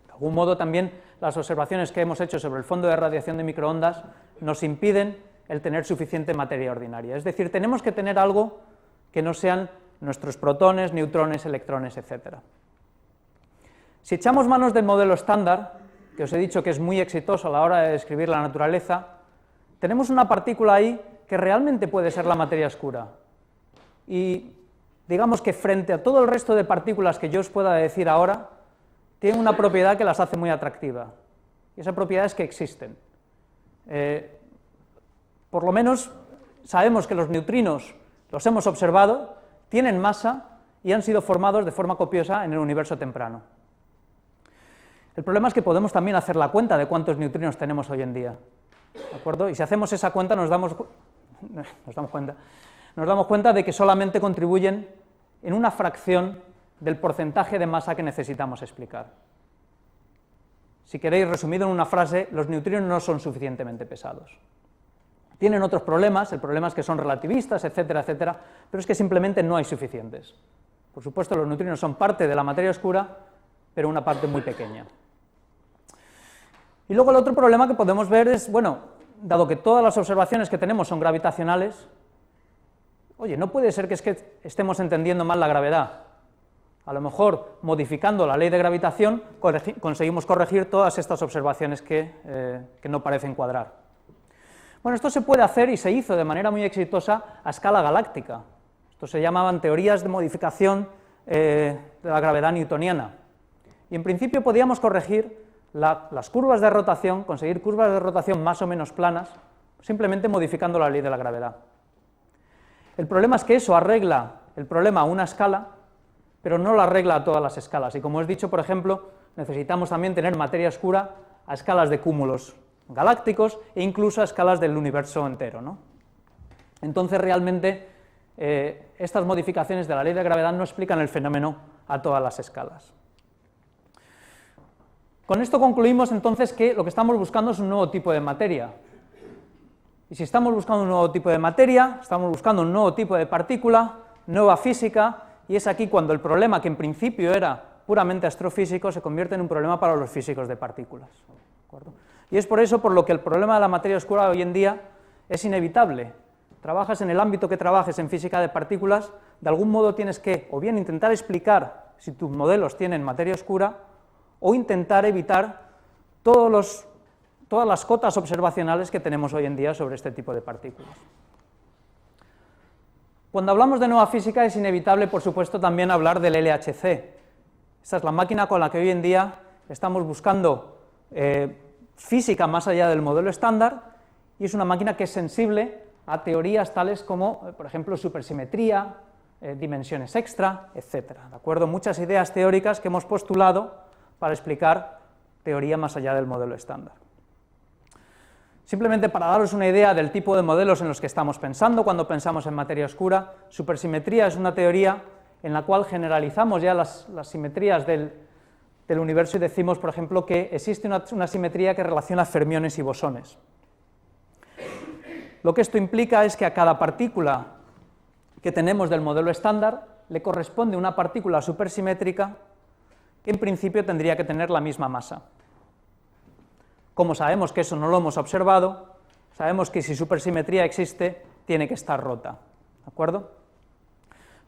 De algún modo también las observaciones que hemos hecho sobre el fondo de radiación de microondas nos impiden el tener suficiente materia ordinaria, es decir, tenemos que tener algo que no sean nuestros protones, neutrones, electrones, etcétera. Si echamos manos del modelo estándar, que os he dicho que es muy exitoso a la hora de describir la naturaleza, tenemos una partícula ahí que realmente puede ser la materia oscura. Y digamos que frente a todo el resto de partículas que yo os pueda decir ahora, tiene una propiedad que las hace muy atractiva. Y esa propiedad es que existen. Por lo menos sabemos que los neutrinos los hemos observado, tienen masa y han sido formados de forma copiosa en el universo temprano. El problema es que podemos también hacer la cuenta de cuántos neutrinos tenemos hoy en día, ¿de acuerdo? Y si hacemos esa cuenta nos damos cuenta de que solamente contribuyen en una fracción del porcentaje de masa que necesitamos explicar. Si queréis, resumido en una frase, los neutrinos no son suficientemente pesados. Tienen otros problemas, el problema es que son relativistas, etcétera, etcétera, pero es que simplemente no hay suficientes. Por supuesto, los neutrinos son parte de la materia oscura, pero una parte muy pequeña. Y luego el otro problema que podemos ver es, bueno, dado que todas las observaciones que tenemos son gravitacionales, oye, no puede ser que estemos entendiendo mal la gravedad. A lo mejor, modificando la ley de gravitación, conseguimos corregir todas estas observaciones que no parecen cuadrar. Bueno, esto se puede hacer y se hizo de manera muy exitosa a escala galáctica. Esto se llamaban teorías de modificación de la gravedad newtoniana. Y en principio podíamos corregir las curvas de rotación, conseguir curvas de rotación más o menos planas, simplemente modificando la ley de la gravedad. El problema es que eso arregla el problema a una escala, pero no lo arregla a todas las escalas. Y como os he dicho, por ejemplo, necesitamos también tener materia oscura a escalas de cúmulos galácticos e incluso a escalas del universo entero, ¿no? Entonces, realmente, estas modificaciones de la ley de gravedad no explican el fenómeno a todas las escalas. Con esto concluimos entonces que lo que estamos buscando es un nuevo tipo de materia. Y si estamos buscando un nuevo tipo de materia, estamos buscando un nuevo tipo de partícula, nueva física, y es aquí cuando el problema, que en principio era puramente astrofísico, se convierte en un problema para los físicos de partículas, ¿de acuerdo? Y es por eso por lo que el problema de la materia oscura hoy en día es inevitable. Trabajas en el ámbito que trabajes en física de partículas, de algún modo tienes que o bien intentar explicar si tus modelos tienen materia oscura, o intentar evitar todas las cotas observacionales que tenemos hoy en día sobre este tipo de partículas. Cuando hablamos de nueva física es inevitable, por supuesto, también hablar del LHC. Esta es la máquina con la que hoy en día estamos buscando física más allá del modelo estándar, y es una máquina que es sensible a teorías tales como, por ejemplo, supersimetría, dimensiones extra, etc. ¿De acuerdo? Muchas ideas teóricas que hemos postulado para explicar teoría más allá del modelo estándar. Simplemente para daros una idea del tipo de modelos en los que estamos pensando cuando pensamos en materia oscura, supersimetría es una teoría en la cual generalizamos ya las simetrías del universo y decimos, por ejemplo, que existe una simetría que relaciona fermiones y bosones. Lo que esto implica es que a cada partícula que tenemos del modelo estándar le corresponde una partícula supersimétrica que en principio tendría que tener la misma masa. Como sabemos que eso no lo hemos observado, sabemos que si supersimetría existe, tiene que estar rota, ¿de acuerdo?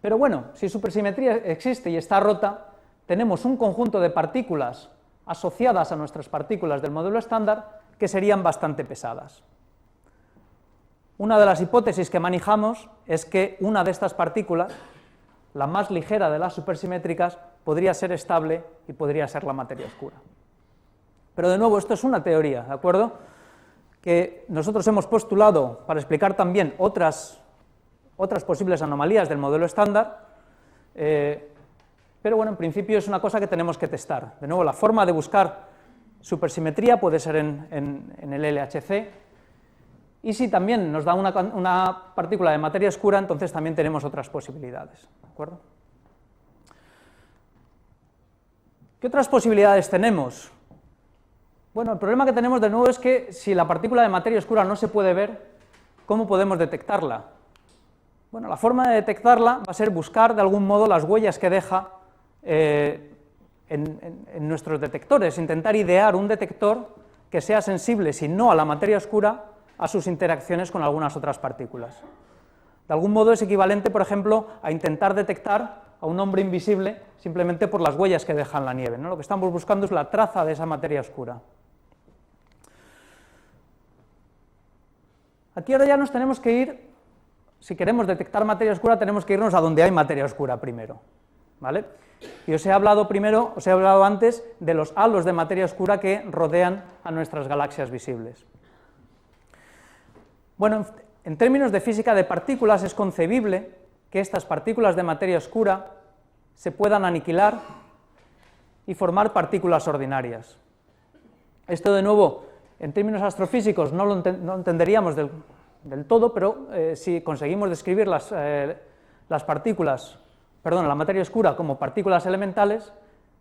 Pero bueno, si supersimetría existe y está rota, tenemos un conjunto de partículas asociadas a nuestras partículas del modelo estándar que serían bastante pesadas. Una de las hipótesis que manejamos es que una de estas partículas, la más ligera de las supersimétricas, podría ser estable y podría ser la materia oscura. Pero de nuevo, esto es una teoría, ¿de acuerdo? Que nosotros hemos postulado para explicar también otras posibles anomalías del modelo estándar, pero bueno, en principio es una cosa que tenemos que testar. De nuevo, la forma de buscar supersimetría puede ser en el LHC, y si también nos da una partícula de materia oscura, entonces también tenemos otras posibilidades, ¿de acuerdo? ¿Qué otras posibilidades tenemos? Bueno, el problema que tenemos de nuevo es que si la partícula de materia oscura no se puede ver, ¿cómo podemos detectarla? Bueno, la forma de detectarla va a ser buscar de algún modo las huellas que deja en nuestros detectores, intentar idear un detector que sea sensible, si no a la materia oscura, a sus interacciones con algunas otras partículas. De algún modo es equivalente, por ejemplo, a intentar detectar a un hombre invisible simplemente por las huellas que deja en la nieve, ¿no? Lo que estamos buscando es la traza de esa materia oscura. Aquí ahora ya nos tenemos que ir, si queremos detectar materia oscura, tenemos que irnos a donde hay materia oscura primero, ¿vale? Y os he hablado antes de los halos de materia oscura que rodean a nuestras galaxias visibles. Bueno, en términos de física de partículas es concebible que estas partículas de materia oscura se puedan aniquilar y formar partículas ordinarias. Esto, de nuevo, en términos astrofísicos no lo entenderíamos del todo, pero si conseguimos describir la materia oscura como partículas elementales,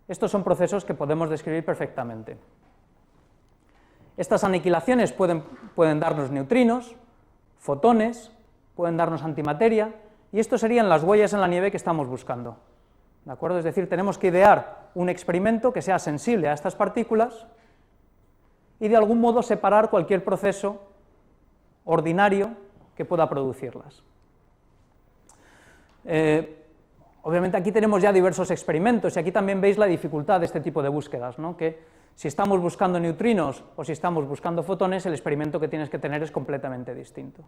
estos son procesos que podemos describir perfectamente. Estas aniquilaciones pueden darnos neutrinos, fotones, pueden darnos antimateria, y esto serían las huellas en la nieve que estamos buscando, ¿de acuerdo? Es decir, tenemos que idear un experimento que sea sensible a estas partículas y de algún modo separar cualquier proceso ordinario que pueda producirlas. Obviamente aquí tenemos ya diversos experimentos y aquí también veis la dificultad de este tipo de búsquedas, ¿no? Que si estamos buscando neutrinos o si estamos buscando fotones, el experimento que tienes que tener es completamente distinto.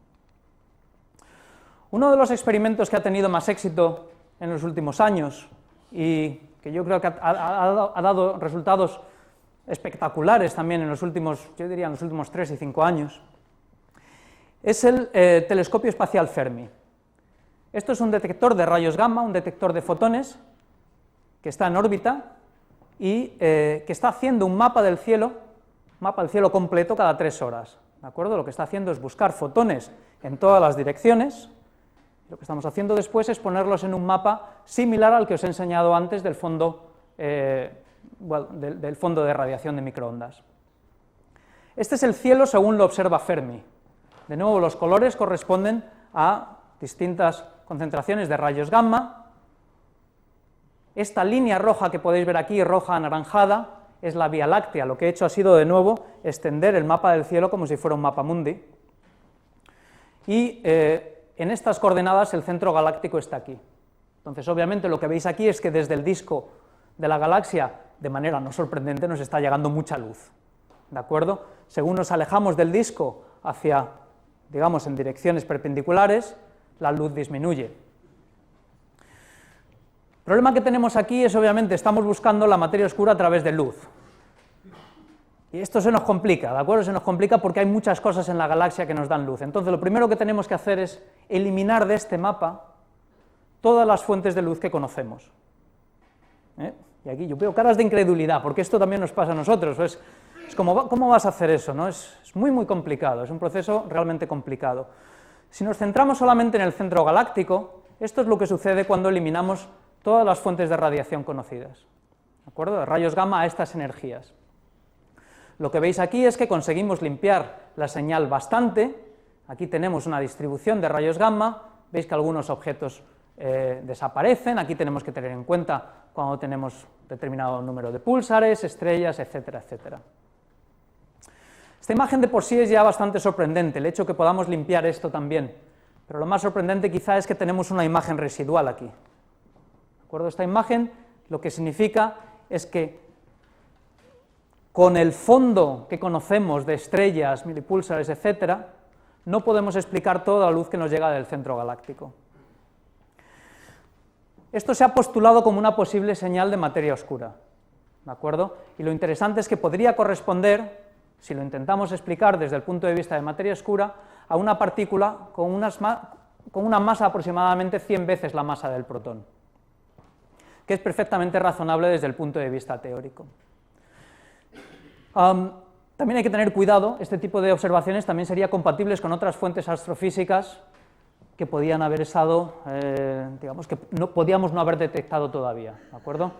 Uno de los experimentos que ha tenido más éxito en los últimos años y que yo creo que ha dado resultados espectaculares también en los últimos, yo diría en los últimos 3 y 5 años, es el telescopio espacial Fermi. Esto es un detector de rayos gamma, un detector de fotones, que está en órbita y que está haciendo un mapa del cielo completo cada 3 horas, ¿de acuerdo? Lo que está haciendo es buscar fotones en todas las direcciones. Lo que estamos haciendo después es ponerlos en un mapa similar al que os he enseñado antes del fondo de radiación de microondas. Este es el cielo según lo observa Fermi. De nuevo, los colores corresponden a distintas concentraciones de rayos gamma. Esta línea roja que podéis ver aquí, roja anaranjada, es la Vía Láctea. Lo que he hecho ha sido, de nuevo, extender el mapa del cielo como si fuera un mapa mundi. Y en estas coordenadas el centro galáctico está aquí. Entonces, obviamente, lo que veis aquí es que desde el disco de la galaxia, de manera no sorprendente, nos está llegando mucha luz, ¿de acuerdo? Según nos alejamos del disco hacia, digamos, en direcciones perpendiculares, la luz disminuye. El problema que tenemos aquí es, obviamente, estamos buscando la materia oscura a través de luz. Y esto se nos complica, ¿de acuerdo? Se nos complica porque hay muchas cosas en la galaxia que nos dan luz. Entonces, lo primero que tenemos que hacer es eliminar de este mapa todas las fuentes de luz que conocemos. Y aquí yo veo caras de incredulidad, porque esto también nos pasa a nosotros. Es como, ¿cómo vas a hacer eso? ¿No? Es muy, muy complicado, es un proceso realmente complicado. Si nos centramos solamente en el centro galáctico, esto es lo que sucede cuando eliminamos todas las fuentes de radiación conocidas, ¿de acuerdo? De rayos gamma a estas energías. Lo que veis aquí es que conseguimos limpiar la señal bastante. Aquí tenemos una distribución de rayos gamma, veis que algunos objetos desaparecen, aquí tenemos que tener en cuenta cuando tenemos determinado número de púlsares, estrellas, etcétera, etcétera. Esta imagen de por sí es ya bastante sorprendente, el hecho que podamos limpiar esto también, pero lo más sorprendente quizá es que tenemos una imagen residual aquí. ¿De acuerdo? Esta imagen lo que significa es que con el fondo que conocemos de estrellas, milipúlsares, etcétera, no podemos explicar toda la luz que nos llega del centro galáctico. Esto se ha postulado como una posible señal de materia oscura, ¿de acuerdo? Y lo interesante es que podría corresponder, si lo intentamos explicar desde el punto de vista de materia oscura, a una partícula con una masa aproximadamente 100 veces la masa del protón, que es perfectamente razonable desde el punto de vista teórico. También hay que tener cuidado, este tipo de observaciones también serían compatibles con otras fuentes astrofísicas que podían haber estado, digamos, que podíamos no haber detectado todavía, ¿de acuerdo?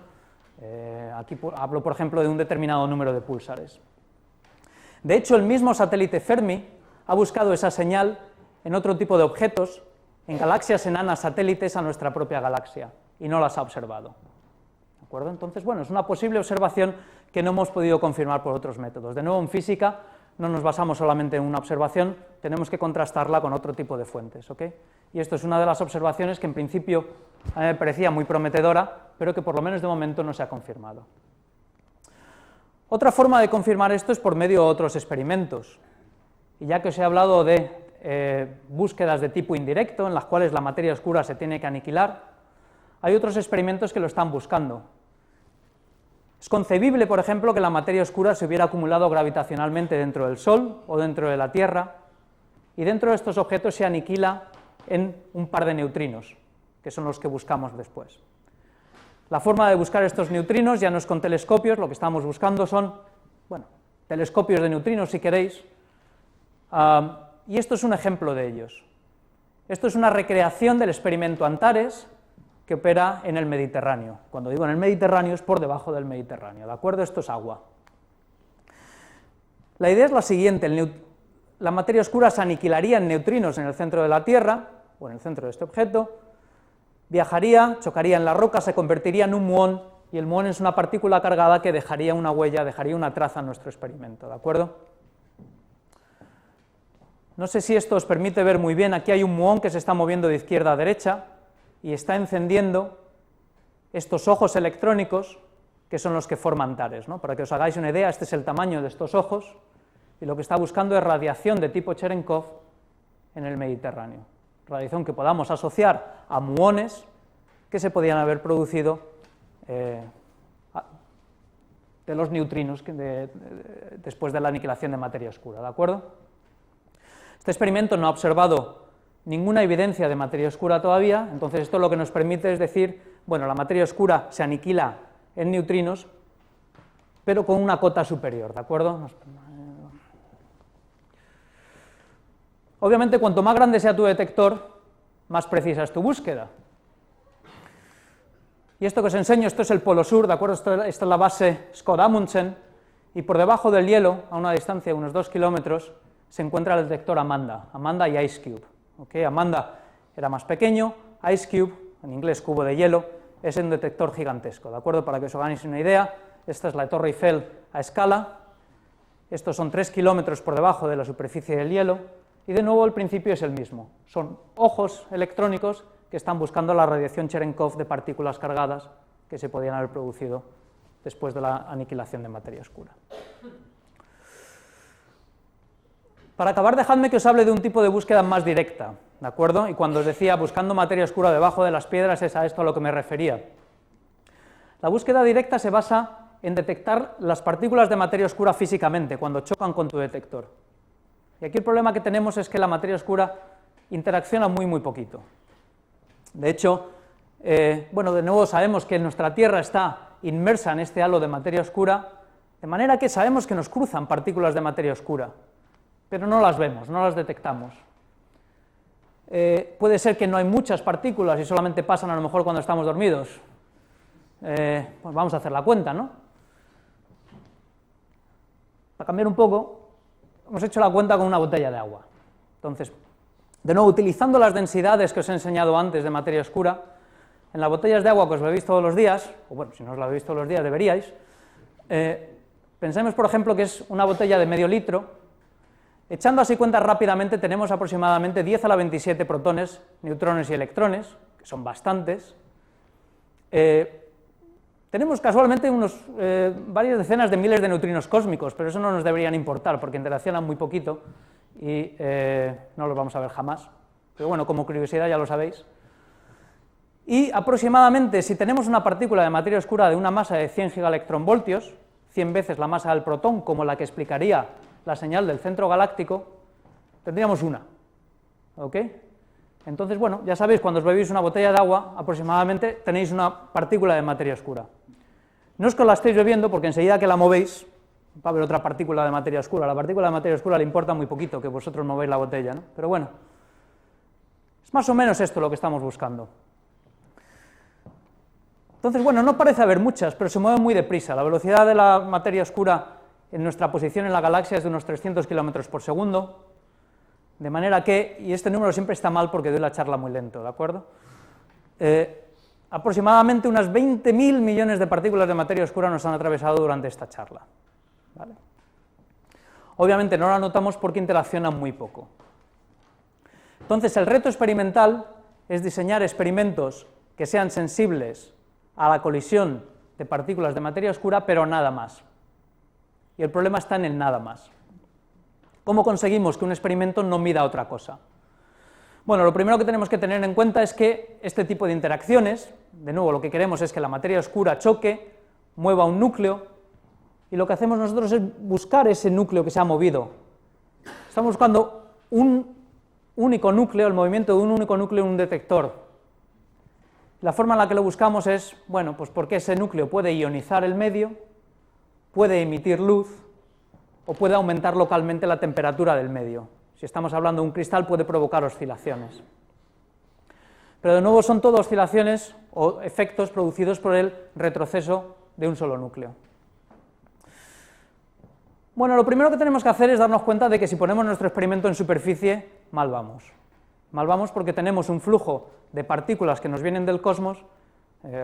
Aquí hablo, por ejemplo, de un determinado número de púlsares. De hecho, el mismo satélite Fermi ha buscado esa señal en otro tipo de objetos, en galaxias enanas satélites a nuestra propia galaxia, y no las ha observado. ¿De acuerdo? Entonces, bueno, es una posible observación que no hemos podido confirmar por otros métodos. De nuevo, en física no nos basamos solamente en una observación, tenemos que contrastarla con otro tipo de fuentes, ¿ok? Y esto es una de las observaciones que en principio a mí me parecía muy prometedora, pero que por lo menos de momento no se ha confirmado. Otra forma de confirmar esto es por medio de otros experimentos. Y ya que os he hablado de búsquedas de tipo indirecto, en las cuales la materia oscura se tiene que aniquilar, hay otros experimentos que lo están buscando. Es concebible, por ejemplo, que la materia oscura se hubiera acumulado gravitacionalmente dentro del Sol o dentro de la Tierra, y dentro de estos objetos se aniquila en un par de neutrinos, que son los que buscamos después. La forma de buscar estos neutrinos ya no es con telescopios, lo que estamos buscando son, bueno, telescopios de neutrinos si queréis, y esto es un ejemplo de ellos. Esto es una recreación del experimento Antares, que opera en el Mediterráneo. Cuando digo en el Mediterráneo es por debajo del Mediterráneo, ¿de acuerdo? Esto es agua. La idea es la siguiente, la materia oscura se aniquilaría en neutrinos en el centro de la Tierra, o en el centro de este objeto, viajaría, chocaría en la roca, se convertiría en un muón, y el muón es una partícula cargada que dejaría una huella, dejaría una traza en nuestro experimento, ¿de acuerdo? No sé si esto os permite ver muy bien, aquí hay un muón que se está moviendo de izquierda a derecha, y está encendiendo estos ojos electrónicos que son los que forman Antares, ¿no? Para que os hagáis una idea, este es el tamaño de estos ojos, y lo que está buscando es radiación de tipo Cherenkov en el Mediterráneo, radiación que podamos asociar a muones que se podían haber producido de los neutrinos después de la aniquilación de materia oscura, ¿de acuerdo? Este experimento no ha observado ninguna evidencia de materia oscura todavía, entonces esto lo que nos permite es decir, bueno, la materia oscura se aniquila en neutrinos, pero con una cota superior, ¿de acuerdo? Obviamente, cuanto más grande sea tu detector, más precisa es tu búsqueda. Y esto que os enseño, esto es el polo sur, ¿de acuerdo? Esta es la base Scott Amundsen, y por debajo del hielo, a una distancia de unos 2 kilómetros, se encuentra el detector Amanda y Ice Cube. ¿Okay? Amanda era más pequeño, Ice Cube, en inglés cubo de hielo, es un detector gigantesco, ¿de acuerdo? Para que os hagáis una idea, esta es la Torre Eiffel a escala, estos son 3 kilómetros por debajo de la superficie del hielo, y de nuevo el principio es el mismo, son ojos electrónicos que están buscando la radiación Cherenkov de partículas cargadas que se podían haber producido después de la aniquilación de materia oscura. Para acabar, dejadme que os hable de un tipo de búsqueda más directa, ¿de acuerdo? Y cuando os decía buscando materia oscura debajo de las piedras, es a esto a lo que me refería. La búsqueda directa se basa en detectar las partículas de materia oscura físicamente, cuando chocan con tu detector. Y aquí el problema que tenemos es que la materia oscura interacciona muy poquito. De hecho, bueno, de nuevo sabemos que nuestra Tierra está inmersa en este halo de materia oscura, de manera que sabemos que nos cruzan partículas de materia oscura, pero no las vemos, no las detectamos. Puede ser que no hay muchas partículas y solamente pasan a lo mejor cuando estamos dormidos. Pues vamos a hacer la cuenta, ¿no? Para cambiar un poco, hemos hecho la cuenta con una botella de agua. Entonces, de nuevo, utilizando las densidades que os he enseñado antes de materia oscura, en las botellas de agua que os bebéis todos los días, o bueno, si no os la bebéis todos los días deberíais, pensemos, por ejemplo, que es una botella de medio litro. Echando así cuentas rápidamente, tenemos aproximadamente 10 a la 27 protones, neutrones y electrones, que son bastantes. Tenemos casualmente varias decenas de miles de neutrinos cósmicos, pero eso no nos deberían importar, porque interaccionan muy poquito y no los vamos a ver jamás. Pero bueno, como curiosidad ya lo sabéis. Y aproximadamente, si tenemos una partícula de materia oscura de una masa de 100 gigaelectronvoltios, 100 veces la masa del protón, como la que explicaría la señal del centro galáctico, tendríamos una. ¿Ok? Entonces, bueno, ya sabéis, cuando os bebéis una botella de agua, aproximadamente tenéis una partícula de materia oscura. No es que la estéis bebiendo, porque enseguida que la movéis, va a haber otra partícula de materia oscura. La partícula de materia oscura le importa muy poquito que vosotros movéis la botella, ¿no? Pero bueno, es más o menos esto lo que estamos buscando. Entonces, bueno, no parece haber muchas, pero se mueven muy deprisa. La velocidad de la materia oscura en nuestra posición en la galaxia es de unos 300 kilómetros por segundo, de manera que, y este número siempre está mal porque doy la charla muy lento, ¿de acuerdo? Aproximadamente unas 20.000 millones de partículas de materia oscura nos han atravesado durante esta charla, ¿vale? Obviamente no la notamos porque interaccionan muy poco. Entonces, el reto experimental es diseñar experimentos que sean sensibles a la colisión de partículas de materia oscura, pero nada más. Y el problema está en el nada más. ¿Cómo conseguimos que un experimento no mida otra cosa? Bueno, lo primero que tenemos que tener en cuenta es que este tipo de interacciones, de nuevo, lo que queremos es que la materia oscura choque, mueva un núcleo, y lo que hacemos nosotros es buscar ese núcleo que se ha movido. Estamos buscando un único núcleo, el movimiento de un único núcleo en un detector. La forma en la que lo buscamos es, bueno, pues porque ese núcleo puede ionizar el medio, puede emitir luz, o puede aumentar localmente la temperatura del medio. Si estamos hablando de un cristal, puede provocar oscilaciones. Pero de nuevo son todo oscilaciones o efectos producidos por el retroceso de un solo núcleo. Bueno, lo primero que tenemos que hacer es darnos cuenta de que si ponemos nuestro experimento en superficie, mal vamos. Mal vamos porque tenemos un flujo de partículas que nos vienen del cosmos,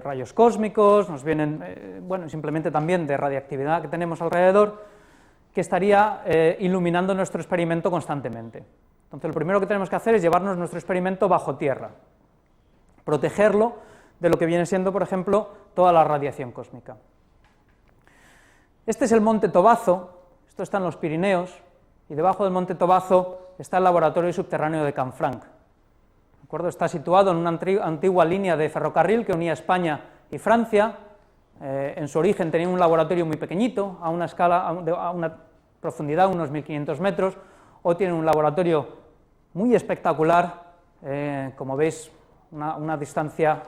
rayos cósmicos, nos vienen, bueno, simplemente también de radiactividad que tenemos alrededor, que estaría iluminando nuestro experimento constantemente. Entonces, lo primero que tenemos que hacer es llevarnos nuestro experimento bajo tierra, protegerlo de lo que viene siendo, por ejemplo, toda la radiación cósmica. Este es el monte Tobazo, esto está en los Pirineos, y debajo del monte Tobazo está el laboratorio subterráneo de Canfranc. ¿De acuerdo? Está situado en una antigua línea de ferrocarril que unía España y Francia. En su origen tenía un laboratorio muy pequeñito, a una escala, a una profundidad de unos 1500 metros, hoy tiene un laboratorio muy espectacular, como veis, una distancia,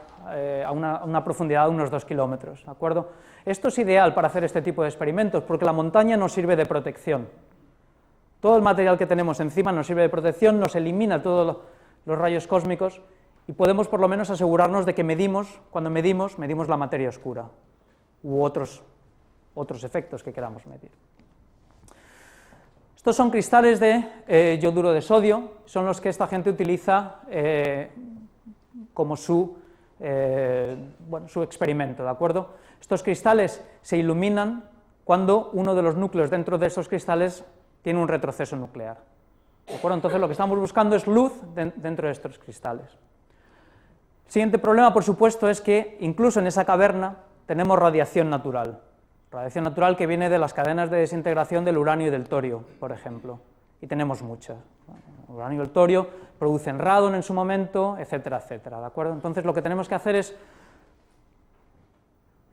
a una profundidad de unos 2 kilómetros, ¿de acuerdo? Esto es ideal para hacer este tipo de experimentos, porque la montaña nos sirve de protección. Todo el material que tenemos encima nos sirve de protección, nos elimina todos los rayos cósmicos, y podemos por lo menos asegurarnos de que cuando medimos la materia oscura, u otros efectos que queramos medir. Estos son cristales de yoduro de sodio, son los que esta gente utiliza como su experimento, ¿de acuerdo? Estos cristales se iluminan cuando uno de los núcleos dentro de estos cristales tiene un retroceso nuclear, ¿de acuerdo? Entonces lo que estamos buscando es luz dentro de estos cristales. El siguiente problema, por supuesto, es que incluso en esa caverna tenemos radiación natural que viene de las cadenas de desintegración del uranio y del torio, por ejemplo, y tenemos muchas. El uranio y el torio producen radon en su momento, etcétera, etcétera, ¿de acuerdo? Entonces lo que tenemos que hacer es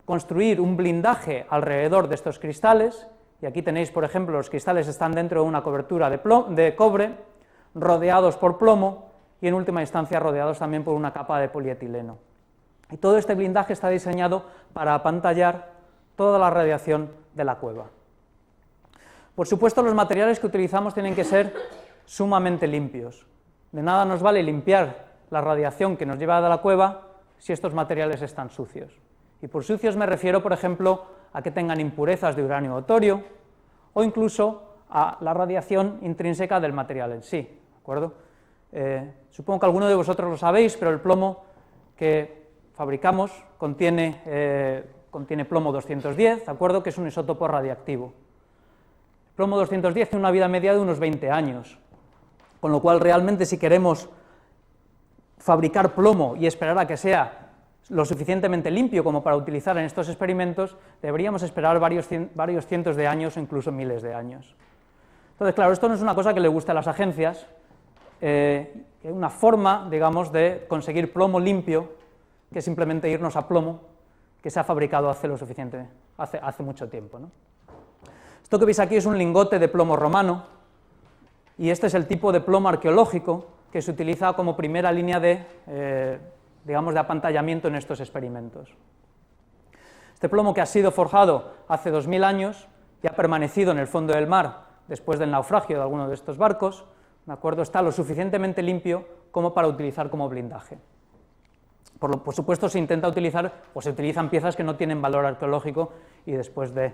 construir un blindaje alrededor de estos cristales, y aquí tenéis, por ejemplo, los cristales están dentro de una cobertura de cobre, rodeados por plomo, y en última instancia rodeados también por una capa de polietileno. Y todo este blindaje está diseñado para apantallar toda la radiación de la cueva. Por supuesto, los materiales que utilizamos tienen que ser sumamente limpios. De nada nos vale limpiar la radiación que nos lleva de la cueva si estos materiales están sucios. Y por sucios me refiero, por ejemplo, a que tengan impurezas de uranio o torio, o incluso a la radiación intrínseca del material en sí, ¿de acuerdo? Supongo que alguno de vosotros lo sabéis, pero el plomo que fabricamos contiene plomo 210, ¿de acuerdo?, que es un isótopo radiactivo. El plomo 210 tiene una vida media de unos 20 años, con lo cual realmente si queremos fabricar plomo y esperar a que sea lo suficientemente limpio como para utilizar en estos experimentos, deberíamos esperar varios cientos de años o incluso miles de años. Entonces, claro, esto no es una cosa que le guste a las agencias, es una forma, digamos, de conseguir plomo limpio, que es simplemente irnos a plomo que se ha fabricado hace mucho tiempo, ¿no? Esto que veis aquí es un lingote de plomo romano, y este es el tipo de plomo arqueológico que se utiliza como primera línea de apantallamiento en estos experimentos. Este plomo, que ha sido forjado hace 2000 años y ha permanecido en el fondo del mar después del naufragio de alguno de estos barcos, ¿de acuerdo?, está lo suficientemente limpio como para utilizar como blindaje. Por supuesto, se intenta utilizar, o se utilizan piezas que no tienen valor arqueológico y después de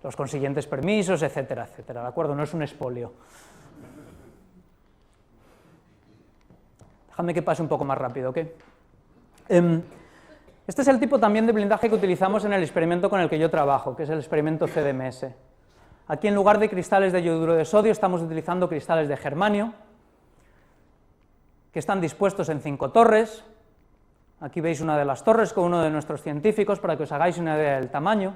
los consiguientes permisos, etcétera, etcétera, ¿de acuerdo? No es un expolio. Dejadme que pase un poco más rápido, ¿ok? Este es el tipo también de blindaje que utilizamos en el experimento con el que yo trabajo, que es el experimento CDMS. Aquí, en lugar de cristales de yoduro de sodio, estamos utilizando cristales de germanio, que están dispuestos en 5 torres. Aquí veis una de las torres con uno de nuestros científicos para que os hagáis una idea del tamaño.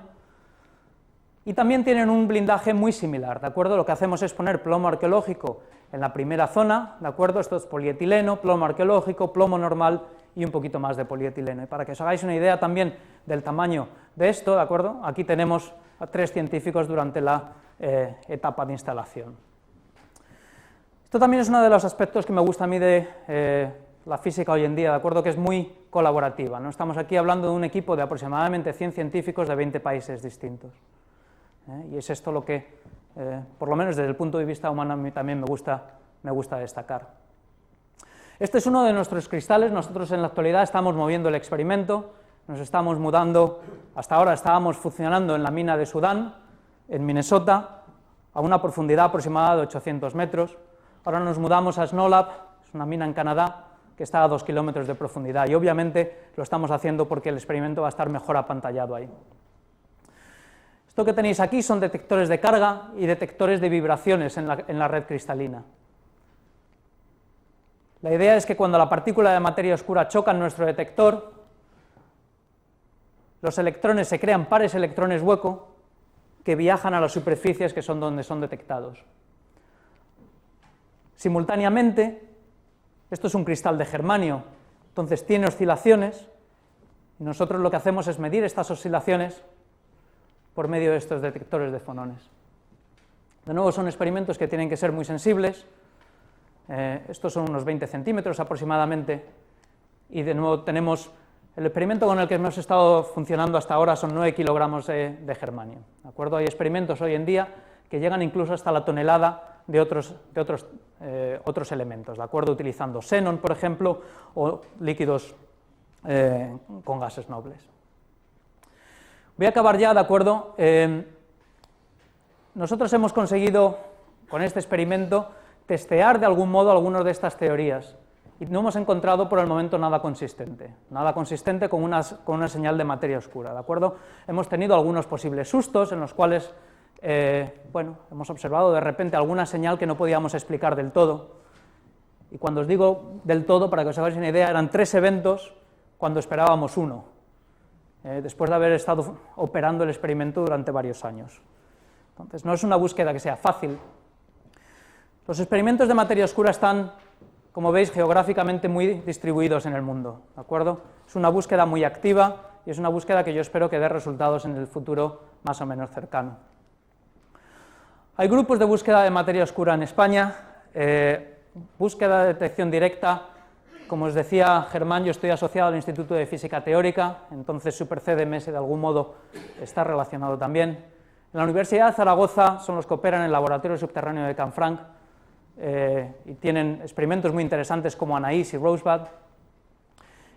Y también tienen un blindaje muy similar, ¿de acuerdo? Lo que hacemos es poner plomo arqueológico en la primera zona, ¿de acuerdo? Esto es polietileno, plomo arqueológico, plomo normal y un poquito más de polietileno. Y para que os hagáis una idea también del tamaño de esto, ¿de acuerdo?, aquí tenemos a 3 científicos durante la etapa de instalación. Esto también es uno de los aspectos que me gusta a mí de la física hoy en día, ¿de acuerdo?, que es muy colaborativa, ¿no? Estamos aquí hablando de un equipo de aproximadamente 100 científicos de 20 países distintos. Y es esto lo que, por lo menos desde el punto de vista humano, a mí también me gusta destacar. Este es uno de nuestros cristales. Nosotros en la actualidad estamos moviendo el experimento, nos estamos mudando, hasta ahora estábamos funcionando en la mina de Sudán, en Minnesota, a una profundidad aproximada de 800 metros, ahora nos mudamos a Snowlab, es una mina en Canadá, que está a 2 kilómetros de profundidad, y obviamente lo estamos haciendo porque el experimento va a estar mejor apantallado ahí. Esto que tenéis aquí son detectores de carga y detectores de vibraciones en la red cristalina. La idea es que cuando la partícula de materia oscura choca en nuestro detector, los electrones se crean pares electrones hueco que viajan a las superficies que son donde son detectados. Simultáneamente, esto es un cristal de germanio, entonces tiene oscilaciones, y nosotros lo que hacemos es medir estas oscilaciones por medio de estos detectores de fonones. De nuevo, son experimentos que tienen que ser muy sensibles. Estos son unos 20 centímetros aproximadamente, y de nuevo tenemos el experimento con el que hemos estado funcionando hasta ahora son 9 kilogramos de germanio, ¿de acuerdo? Hay experimentos hoy en día que llegan incluso hasta la tonelada de otros elementos, ¿de acuerdo? Utilizando xenón, por ejemplo, o líquidos con gases nobles. Voy a acabar ya, ¿de acuerdo? Nosotros hemos conseguido, con este experimento, testear de algún modo algunas de estas teorías, y no hemos encontrado por el momento nada consistente con una señal de materia oscura, ¿de acuerdo? Hemos tenido algunos posibles sustos en los cuales, hemos observado de repente alguna señal que no podíamos explicar del todo, y cuando os digo del todo, para que os hagáis una idea, eran 3 eventos cuando esperábamos 1, después de haber estado operando el experimento durante varios años. Entonces, no es una búsqueda que sea fácil. Los experimentos de materia oscura están, como veis, geográficamente muy distribuidos en el mundo, ¿de acuerdo? Es una búsqueda muy activa y es una búsqueda que yo espero que dé resultados en el futuro más o menos cercano. Hay grupos de búsqueda de materia oscura en España, búsqueda de detección directa. Como os decía Germán, yo estoy asociado al Instituto de Física Teórica, entonces SuperCDMS de algún modo está relacionado también. En la Universidad de Zaragoza son los que operan en el laboratorio subterráneo de Canfranc y tienen experimentos muy interesantes como Anaïs y Rosebud.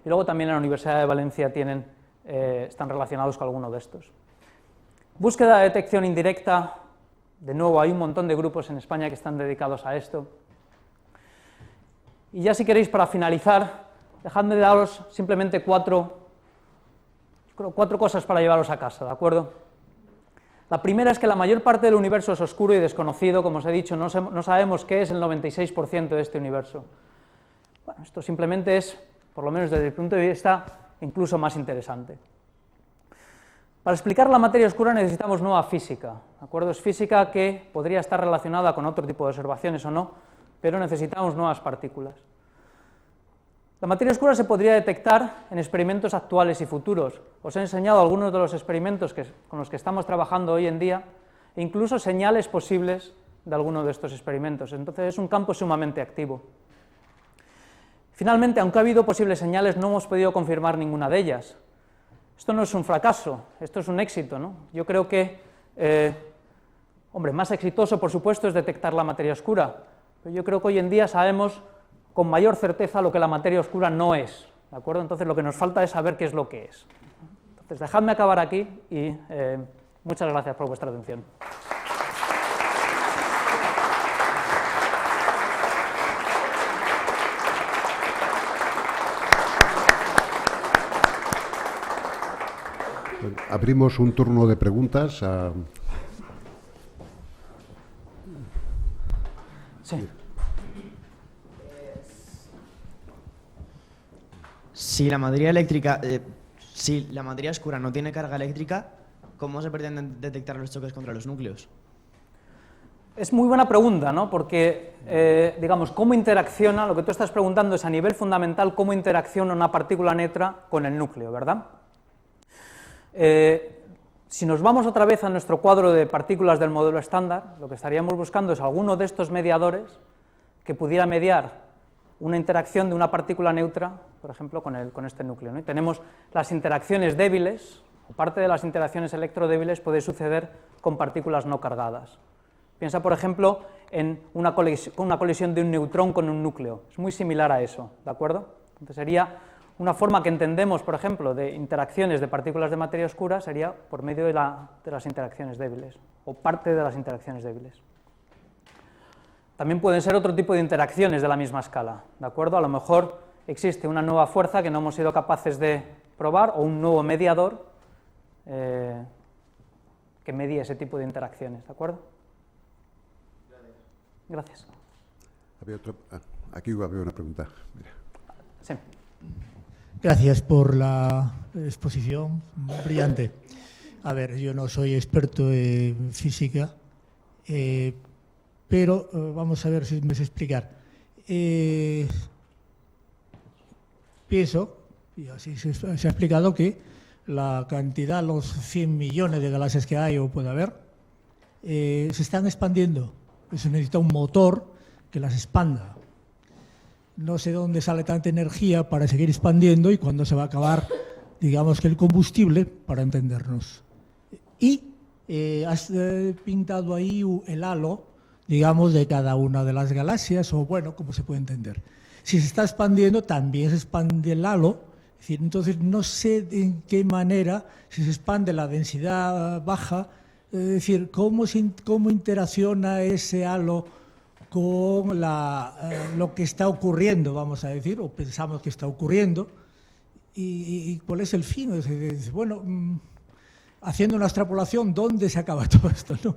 Y luego también en la Universidad de Valencia están relacionados con alguno de estos. Búsqueda de detección indirecta, de nuevo hay un montón de grupos en España que están dedicados a esto. Y ya si queréis, para finalizar, dejadme daros simplemente cuatro cosas para llevaros a casa, ¿de acuerdo? La primera es que la mayor parte del universo es oscuro y desconocido, como os he dicho, no sabemos qué es el 96% de este universo. Bueno, esto simplemente es, por lo menos desde el punto de vista, incluso más interesante. Para explicar la materia oscura necesitamos nueva física, ¿de acuerdo? Es física que podría estar relacionada con otro tipo de observaciones o no, pero necesitamos nuevas partículas. La materia oscura se podría detectar en experimentos actuales y futuros. Os he enseñado algunos de los experimentos con los que estamos trabajando hoy en día, e incluso señales posibles de alguno de estos experimentos. Entonces es un campo sumamente activo. Finalmente, aunque ha habido posibles señales, no hemos podido confirmar ninguna de ellas. Esto no es un fracaso, esto es un éxito, ¿no? Yo creo que, más exitoso, por supuesto, es detectar la materia oscura. Pero yo creo que hoy en día sabemos con mayor certeza lo que la materia oscura no es, ¿de acuerdo? Entonces lo que nos falta es saber qué es lo que es. Entonces dejadme acabar aquí y muchas gracias por vuestra atención. Abrimos un turno de preguntas a... Sí. Si la materia eléctrica, si la materia oscura no tiene carga eléctrica, ¿cómo se pretenden detectar los choques contra los núcleos? Es muy buena pregunta, ¿no? Porque, digamos, ¿cómo interacciona? Lo que tú estás preguntando es a nivel fundamental cómo interacciona una partícula neutra con el núcleo, ¿verdad? Si nos vamos otra vez a nuestro cuadro de partículas del modelo estándar, lo que estaríamos buscando es alguno de estos mediadores que pudiera mediar una interacción de una partícula neutra, por ejemplo, con este núcleo, ¿no? Y tenemos las interacciones débiles, o parte de las interacciones electrodébiles puede suceder con partículas no cargadas. Piensa, por ejemplo, en una colisión de un neutrón con un núcleo, es muy similar a eso, ¿de acuerdo? Entonces sería una forma que entendemos, por ejemplo, de interacciones de partículas de materia oscura sería por medio de las interacciones débiles, o parte de las interacciones débiles. También pueden ser otro tipo de interacciones de la misma escala, ¿de acuerdo? A lo mejor existe una nueva fuerza que no hemos sido capaces de probar, o un nuevo mediador que medie ese tipo de interacciones, ¿de acuerdo? Gracias. Aquí había una pregunta. Mira. Sí. Gracias por la exposición, brillante. A ver, yo no soy experto en física, pero vamos a ver si me sé explicar. Pienso, y así se ha explicado, que la cantidad, los 100 millones de galaxias que hay o puede haber, se están expandiendo. Eso necesita un motor que las expanda. No sé dónde sale tanta energía para seguir expandiendo y cuándo se va a acabar, digamos, que el combustible, para entendernos. Y has pintado ahí el halo, digamos, de cada una de las galaxias, o bueno, ¿cómo se puede entender? Si se está expandiendo, también se expande el halo. Es decir, entonces no sé en qué manera, si se expande la densidad baja, es decir, cómo interacciona ese halo con lo que está ocurriendo, vamos a decir, o pensamos que está ocurriendo, y cuál es el fin. Bueno, haciendo una extrapolación, ¿dónde se acaba todo esto, ¿no?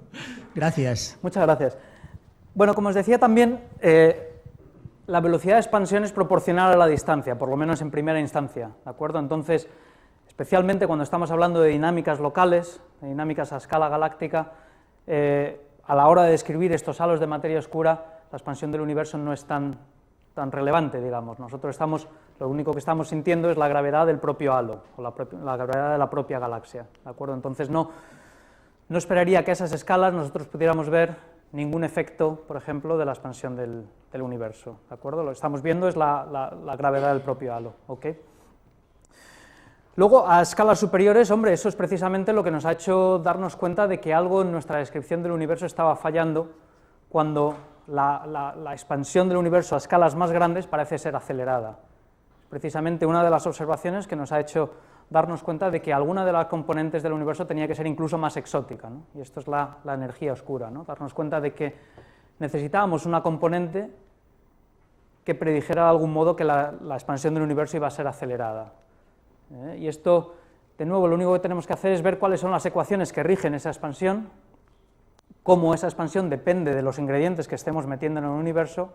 Gracias. Muchas gracias. Bueno, como os decía también, la velocidad de expansión es proporcional a la distancia, por lo menos en primera instancia, ¿de acuerdo? Entonces, especialmente cuando estamos hablando de dinámicas locales, de dinámicas a escala galáctica, a la hora de describir estos halos de materia oscura, la expansión del universo no es tan tan relevante, digamos. Nosotros lo único que estamos sintiendo es la gravedad del propio halo, o la gravedad de la propia galaxia, ¿de acuerdo? Entonces no esperaría que a esas escalas nosotros pudiéramos ver ningún efecto, por ejemplo, de la expansión del universo, ¿de acuerdo? Lo que estamos viendo es la gravedad del propio halo, ¿ok? Luego, a escalas superiores, hombre, eso es precisamente lo que nos ha hecho darnos cuenta de que algo en nuestra descripción del universo estaba fallando cuando la expansión del universo a escalas más grandes parece ser acelerada. Precisamente una de las observaciones que nos ha hecho darnos cuenta de que alguna de las componentes del universo tenía que ser incluso más exótica, ¿no? Y esto es la energía oscura, ¿no? Darnos cuenta de que necesitábamos una componente que predijera de algún modo que la expansión del universo iba a ser acelerada. Y esto, de nuevo, lo único que tenemos que hacer es ver cuáles son las ecuaciones que rigen esa expansión, cómo esa expansión depende de los ingredientes que estemos metiendo en el universo,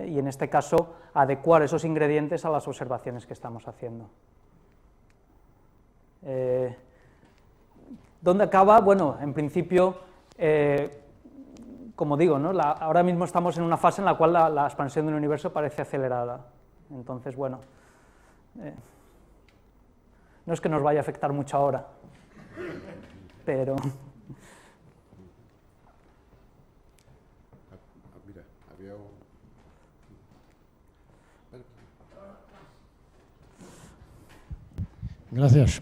y en este caso, adecuar esos ingredientes a las observaciones que estamos haciendo. ¿Dónde acaba? Bueno, en principio, como digo, ¿no? Ahora mismo estamos en una fase en la cual la expansión del universo parece acelerada. Entonces, bueno, no es que nos vaya a afectar mucho ahora, pero... Mira, había un... Gracias.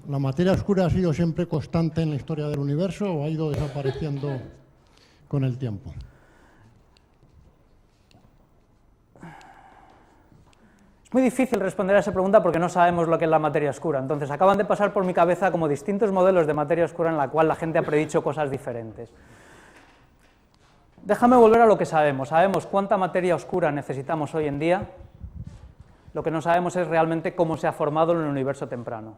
¿La materia oscura ha sido siempre constante en la historia del universo o ha ido desapareciendo con el tiempo? Es muy difícil responder a esa pregunta porque no sabemos lo que es la materia oscura. Entonces, acaban de pasar por mi cabeza como distintos modelos de materia oscura en la cual la gente ha predicho cosas diferentes. Déjame volver a lo que sabemos. Sabemos cuánta materia oscura necesitamos hoy en día. Lo que no sabemos es realmente cómo se ha formado en el universo temprano,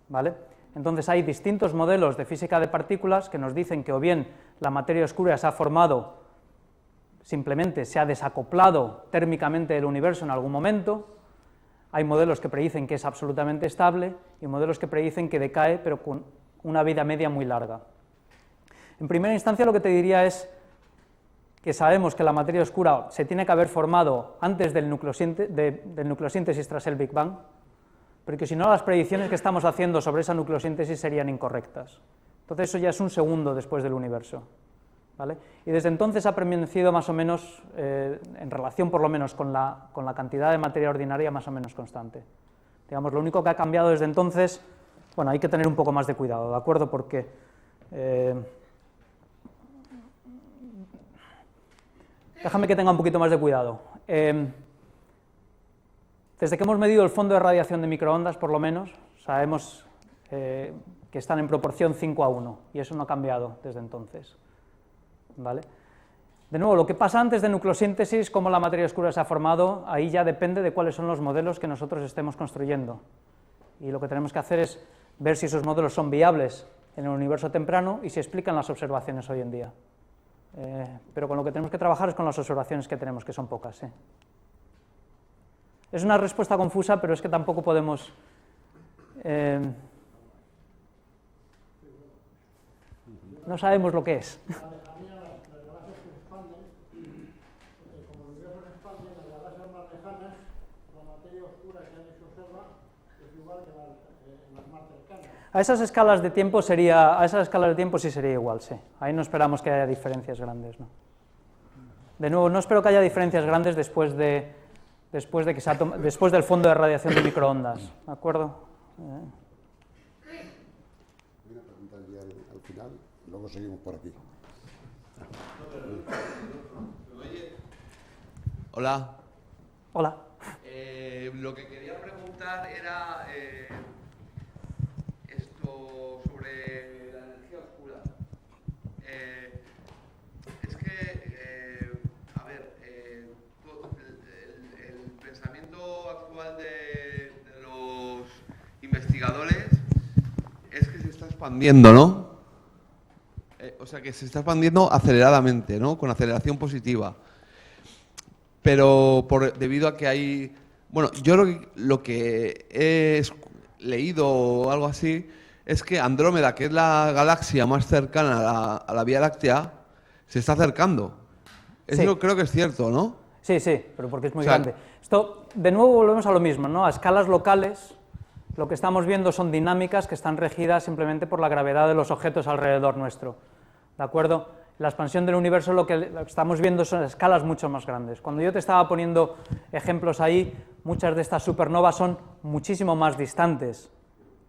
¿vale? Entonces hay distintos modelos de física de partículas que nos dicen que o bien la materia oscura se ha formado, simplemente se ha desacoplado térmicamente del universo en algún momento. Hay modelos que predicen que es absolutamente estable y modelos que predicen que decae, pero con una vida media muy larga. En primera instancia, lo que te diría es que sabemos que la materia oscura se tiene que haber formado antes del nucleosíntesis tras el Big Bang, porque si no, las predicciones que estamos haciendo sobre esa nucleosíntesis serían incorrectas. Entonces eso ya es un segundo después del universo, ¿vale? Y desde entonces ha permanecido más o menos, en relación por lo menos con la cantidad de materia ordinaria, más o menos constante. Digamos, lo único que ha cambiado desde entonces, bueno, hay que tener un poco más de cuidado, ¿de acuerdo? Porque déjame que tenga un poquito más de cuidado. Desde que hemos medido el fondo de radiación de microondas, por lo menos, sabemos que están en proporción 5:1, y eso no ha cambiado desde entonces, ¿vale? De nuevo, lo que pasa antes de nucleosíntesis, cómo la materia oscura se ha formado, ahí ya depende de cuáles son los modelos que nosotros estemos construyendo. Y lo que tenemos que hacer es ver si esos modelos son viables en el universo temprano y si explican las observaciones hoy en día. Pero con lo que tenemos que trabajar es con las observaciones que tenemos, que son pocas. Es una respuesta confusa, pero es que tampoco podemos... no sabemos lo que es. A esas escalas de tiempo sí sería igual, sí. Ahí no esperamos que haya diferencias grandes, ¿no? De nuevo, no espero que haya diferencias grandes después del fondo de radiación de microondas, ¿de acuerdo? Una pregunta ya al final, luego seguimos por aquí. Hola. Hola. Lo que quería preguntar era esto sobre la energía oscura. Es que, a ver, el pensamiento actual de los investigadores es que se está expandiendo, ¿no? O sea, que se está expandiendo aceleradamente, ¿no? Con aceleración positiva. Pero debido a que hay... Bueno, yo lo que he leído o algo así es que Andrómeda, que es la galaxia más cercana a la Vía Láctea, se está acercando. Eso Sí. creo que es cierto, ¿no? Sí, sí, pero porque es muy O sea, grande. Esto, de nuevo, volvemos a lo mismo, ¿no? A escalas locales, lo que estamos viendo son dinámicas que están regidas simplemente por la gravedad de los objetos alrededor nuestro, ¿de acuerdo? La expansión del universo lo que estamos viendo son escalas mucho más grandes. Cuando yo te estaba poniendo ejemplos ahí, muchas de estas supernovas son muchísimo más distantes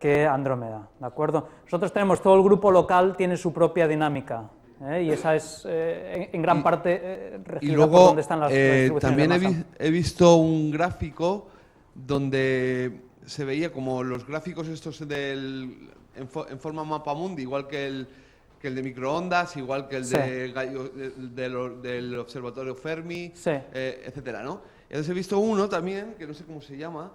que Andrómeda, ¿de acuerdo? Nosotros tenemos todo el grupo local, tiene su propia dinámica, y esa es en gran parte regida Y luego por donde están las distribuciones también de masa. he visto un gráfico donde se veía como los gráficos estos en forma mapamundi, igual que el de microondas, igual que el Sí. del observatorio Fermi, Sí. etcétera, ¿no? Entonces he visto uno también, que no sé cómo se llama,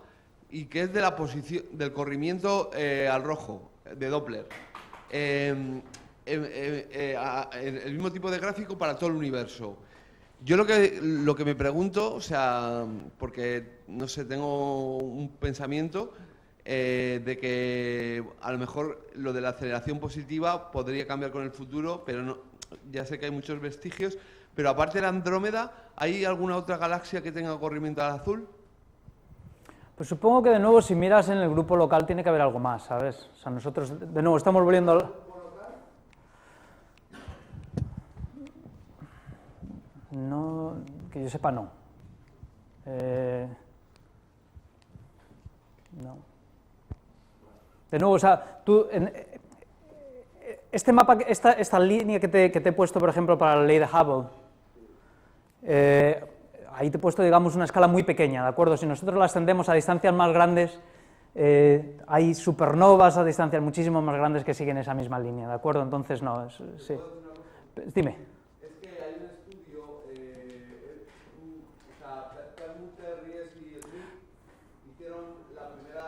y que es de la posición del corrimiento al rojo, de Doppler. El mismo tipo de gráfico para todo el universo. Yo lo que me pregunto, o sea, porque, no sé, tengo un pensamiento de que a lo mejor lo de la aceleración positiva podría cambiar con el futuro, pero no, ya sé que hay muchos vestigios, pero aparte de la Andrómeda, ¿hay alguna otra galaxia que tenga corrimiento al azul? Pues supongo que de nuevo si miras en el grupo local tiene que haber algo más, ¿sabes? O sea, nosotros de nuevo estamos volviendo al... No, que yo sepa no. No. De nuevo, o sea, tú... este mapa, esta línea que te he puesto, por ejemplo, para la ley de Hubble, ahí te he puesto, digamos, una escala muy pequeña, ¿de acuerdo? Si nosotros la extendemos a distancias más grandes, hay supernovas a distancias muchísimo más grandes que siguen esa misma línea, ¿de acuerdo? Entonces, no, sí. Dime. Es que hay un estudio, o sea, Perlmutter, Ries y Smith hicieron la primera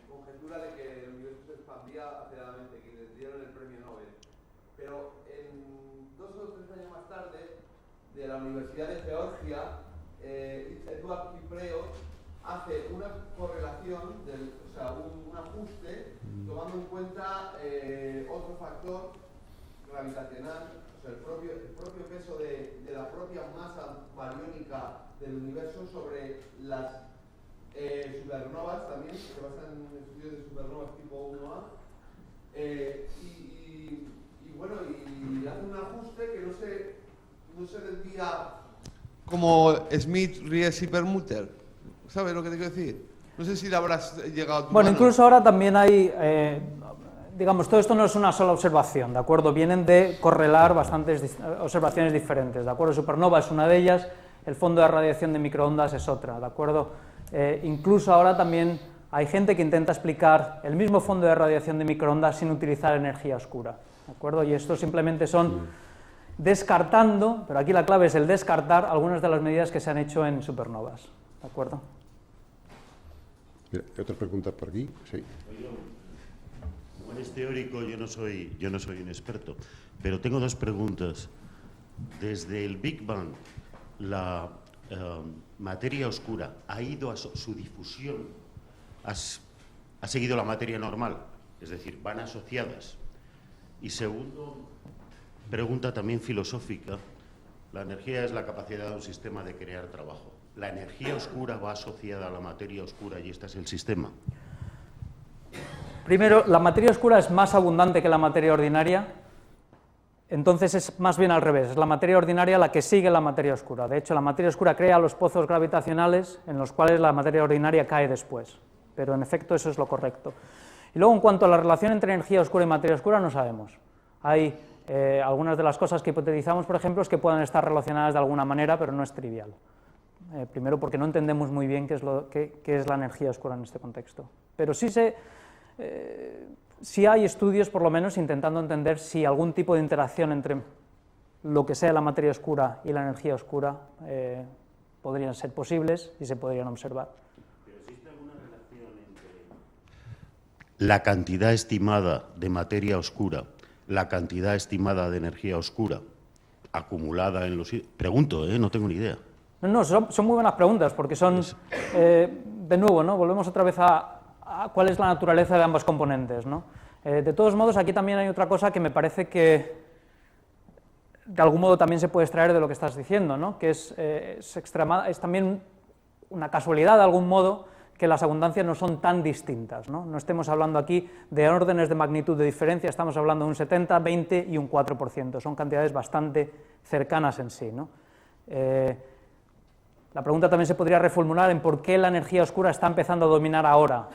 conjetura de que el universo se expandía aceleradamente, que les dieron el premio Nobel. Pero en 2 o 3 años más tarde, de la Universidad de Georgia, Eduard Kypreos hace una correlación, o sea, un ajuste, tomando en cuenta otro factor gravitacional, o sea, el propio peso de la propia masa bariónica del universo sobre las supernovas también, que se basan en estudios de supernovas tipo 1A, y bueno, y hace un ajuste que no se desvía como Smith, Ries y Perlmutter. ¿Sabes lo que te quiero decir? No sé si le habrás llegado a tu Bueno, mano. incluso ahora también hay, digamos, todo esto no es una sola observación, ¿de acuerdo? Vienen de correlar bastantes observaciones diferentes, ¿de acuerdo? Supernova es una de ellas, el fondo de radiación de microondas es otra, ¿de acuerdo? Incluso ahora también hay gente que intenta explicar el mismo fondo de radiación de microondas sin utilizar energía oscura, ¿de acuerdo? Y esto simplemente son descartando, pero aquí la clave es el descartar algunas de las medidas que se han hecho en supernovas, ¿de acuerdo? Mira, otra pregunta por aquí. Sí. Como eres teórico, yo no soy un experto, pero tengo 2 preguntas. Desde el Big Bang, la materia oscura ha ido a su difusión, ha seguido la materia normal, es decir, van asociadas. Y segundo, pregunta también filosófica, la energía es la capacidad de un sistema de crear trabajo. ¿La energía oscura va asociada a la materia oscura y este es el sistema? Primero, la materia oscura es más abundante que la materia ordinaria, entonces es más bien al revés, es la materia ordinaria la que sigue la materia oscura. De hecho, la materia oscura crea los pozos gravitacionales en los cuales la materia ordinaria cae después, pero en efecto eso es lo correcto. Y luego, en cuanto a la relación entre energía oscura y materia oscura, no sabemos. Hay algunas de las cosas que hipotetizamos, por ejemplo, es que puedan estar relacionadas de alguna manera, pero no es trivial. Primero porque no entendemos muy bien qué es la energía oscura en este contexto. Pero sí hay estudios, por lo menos, intentando entender si algún tipo de interacción entre lo que sea la materia oscura y la energía oscura podrían ser posibles y se podrían observar. ¿Pero existe alguna relación entre la cantidad estimada de materia oscura, la cantidad estimada de energía oscura acumulada en los... Pregunto, no tengo ni idea. No, son muy buenas preguntas, porque son, de nuevo, ¿no? Volvemos otra vez a cuál es la naturaleza de ambos componentes, ¿no? De todos modos, aquí también hay otra cosa que me parece que de algún modo también se puede extraer de lo que estás diciendo, ¿no? Que es también una casualidad de algún modo que las abundancias no son tan distintas, ¿no? No estemos hablando aquí de órdenes de magnitud de diferencia, estamos hablando de un 70, 20 y un 4%, son cantidades bastante cercanas en sí, ¿no? La pregunta también se podría reformular en por qué la energía oscura está empezando a dominar ahora.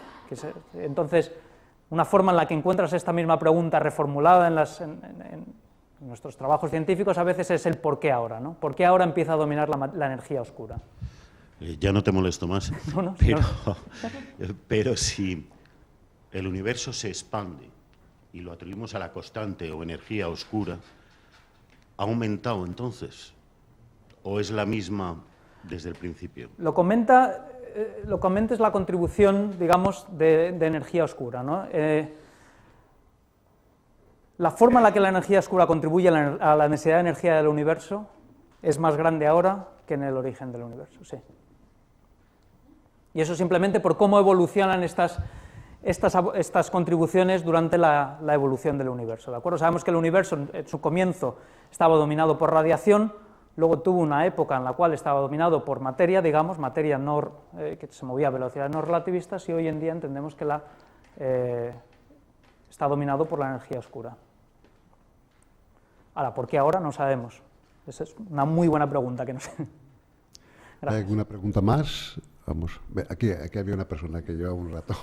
Entonces, una forma en la que encuentras esta misma pregunta reformulada en nuestros trabajos científicos a veces es el por qué ahora, ¿no? ¿Por qué ahora empieza a dominar la energía oscura? Ya no te molesto más, pero si el universo se expande y lo atribuimos a la constante o energía oscura, ¿ha aumentado entonces? ¿O es la misma desde el principio? Lo comenta es la contribución, digamos, de energía oscura, ¿no? La forma en la que la energía oscura contribuye a la densidad de energía del universo es más grande ahora que en el origen del universo, sí. Y eso simplemente por cómo evolucionan estas contribuciones durante la evolución del universo, ¿de acuerdo? Sabemos que el universo en su comienzo estaba dominado por radiación, luego tuvo una época en la cual estaba dominado por materia, digamos, materia que se movía a velocidades no relativistas, y hoy en día entendemos que está dominado por la energía oscura. Ahora, ¿por qué ahora? No sabemos. Esa es una muy buena pregunta que no sé. ¿Hay alguna pregunta más? Vamos, aquí había una persona que lleva un rato.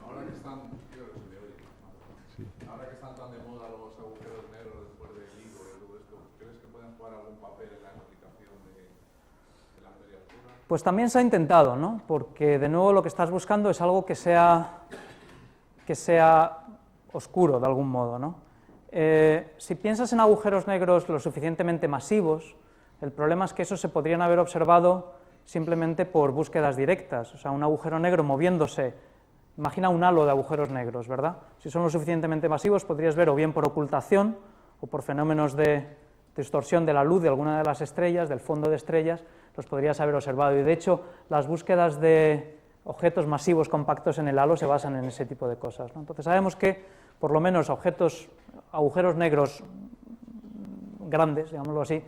Ahora que están tan de moda los agujeros negros después del LIGO y todo esto, ¿crees que pueden jugar algún papel en la explicación de la materia oscura? Pues también se ha intentado, ¿no? Porque de nuevo lo que estás buscando es algo que sea oscuro de algún modo, ¿no? Si piensas en agujeros negros lo suficientemente masivos, el problema es que esos se podrían haber observado simplemente por búsquedas directas, o sea, un agujero negro moviéndose, imagina un halo de agujeros negros, ¿verdad? Si son lo suficientemente masivos podrías ver o bien por ocultación o por fenómenos de distorsión de la luz de alguna de las estrellas, del fondo de estrellas, los podrías haber observado, y de hecho las búsquedas de objetos masivos compactos en el halo se basan en ese tipo de cosas, ¿no? Entonces sabemos que por lo menos agujeros negros grandes, digámoslo así,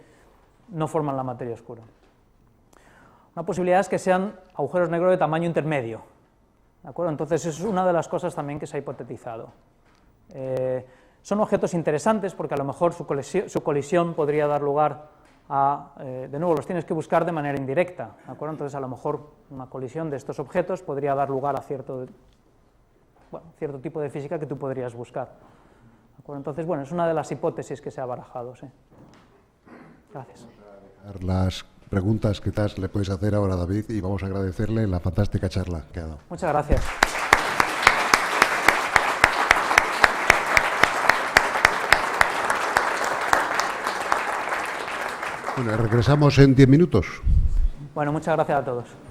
no forman la materia oscura. Una posibilidad es que sean agujeros negros de tamaño intermedio, ¿de acuerdo? Entonces es una de las cosas también que se ha hipotetizado. Son objetos interesantes porque a lo mejor su colisión podría dar lugar a, de nuevo, los tienes que buscar de manera indirecta, ¿de acuerdo? Entonces a lo mejor una colisión de estos objetos podría dar lugar a cierto tipo de física que tú podrías buscar, ¿de acuerdo? Entonces, bueno, es una de las hipótesis que se ha barajado, sí. Gracias. Las preguntas que le puedes hacer ahora a David, y vamos a agradecerle la fantástica charla que ha dado. Muchas gracias. Bueno, regresamos en 10 minutos. Bueno, muchas gracias a todos.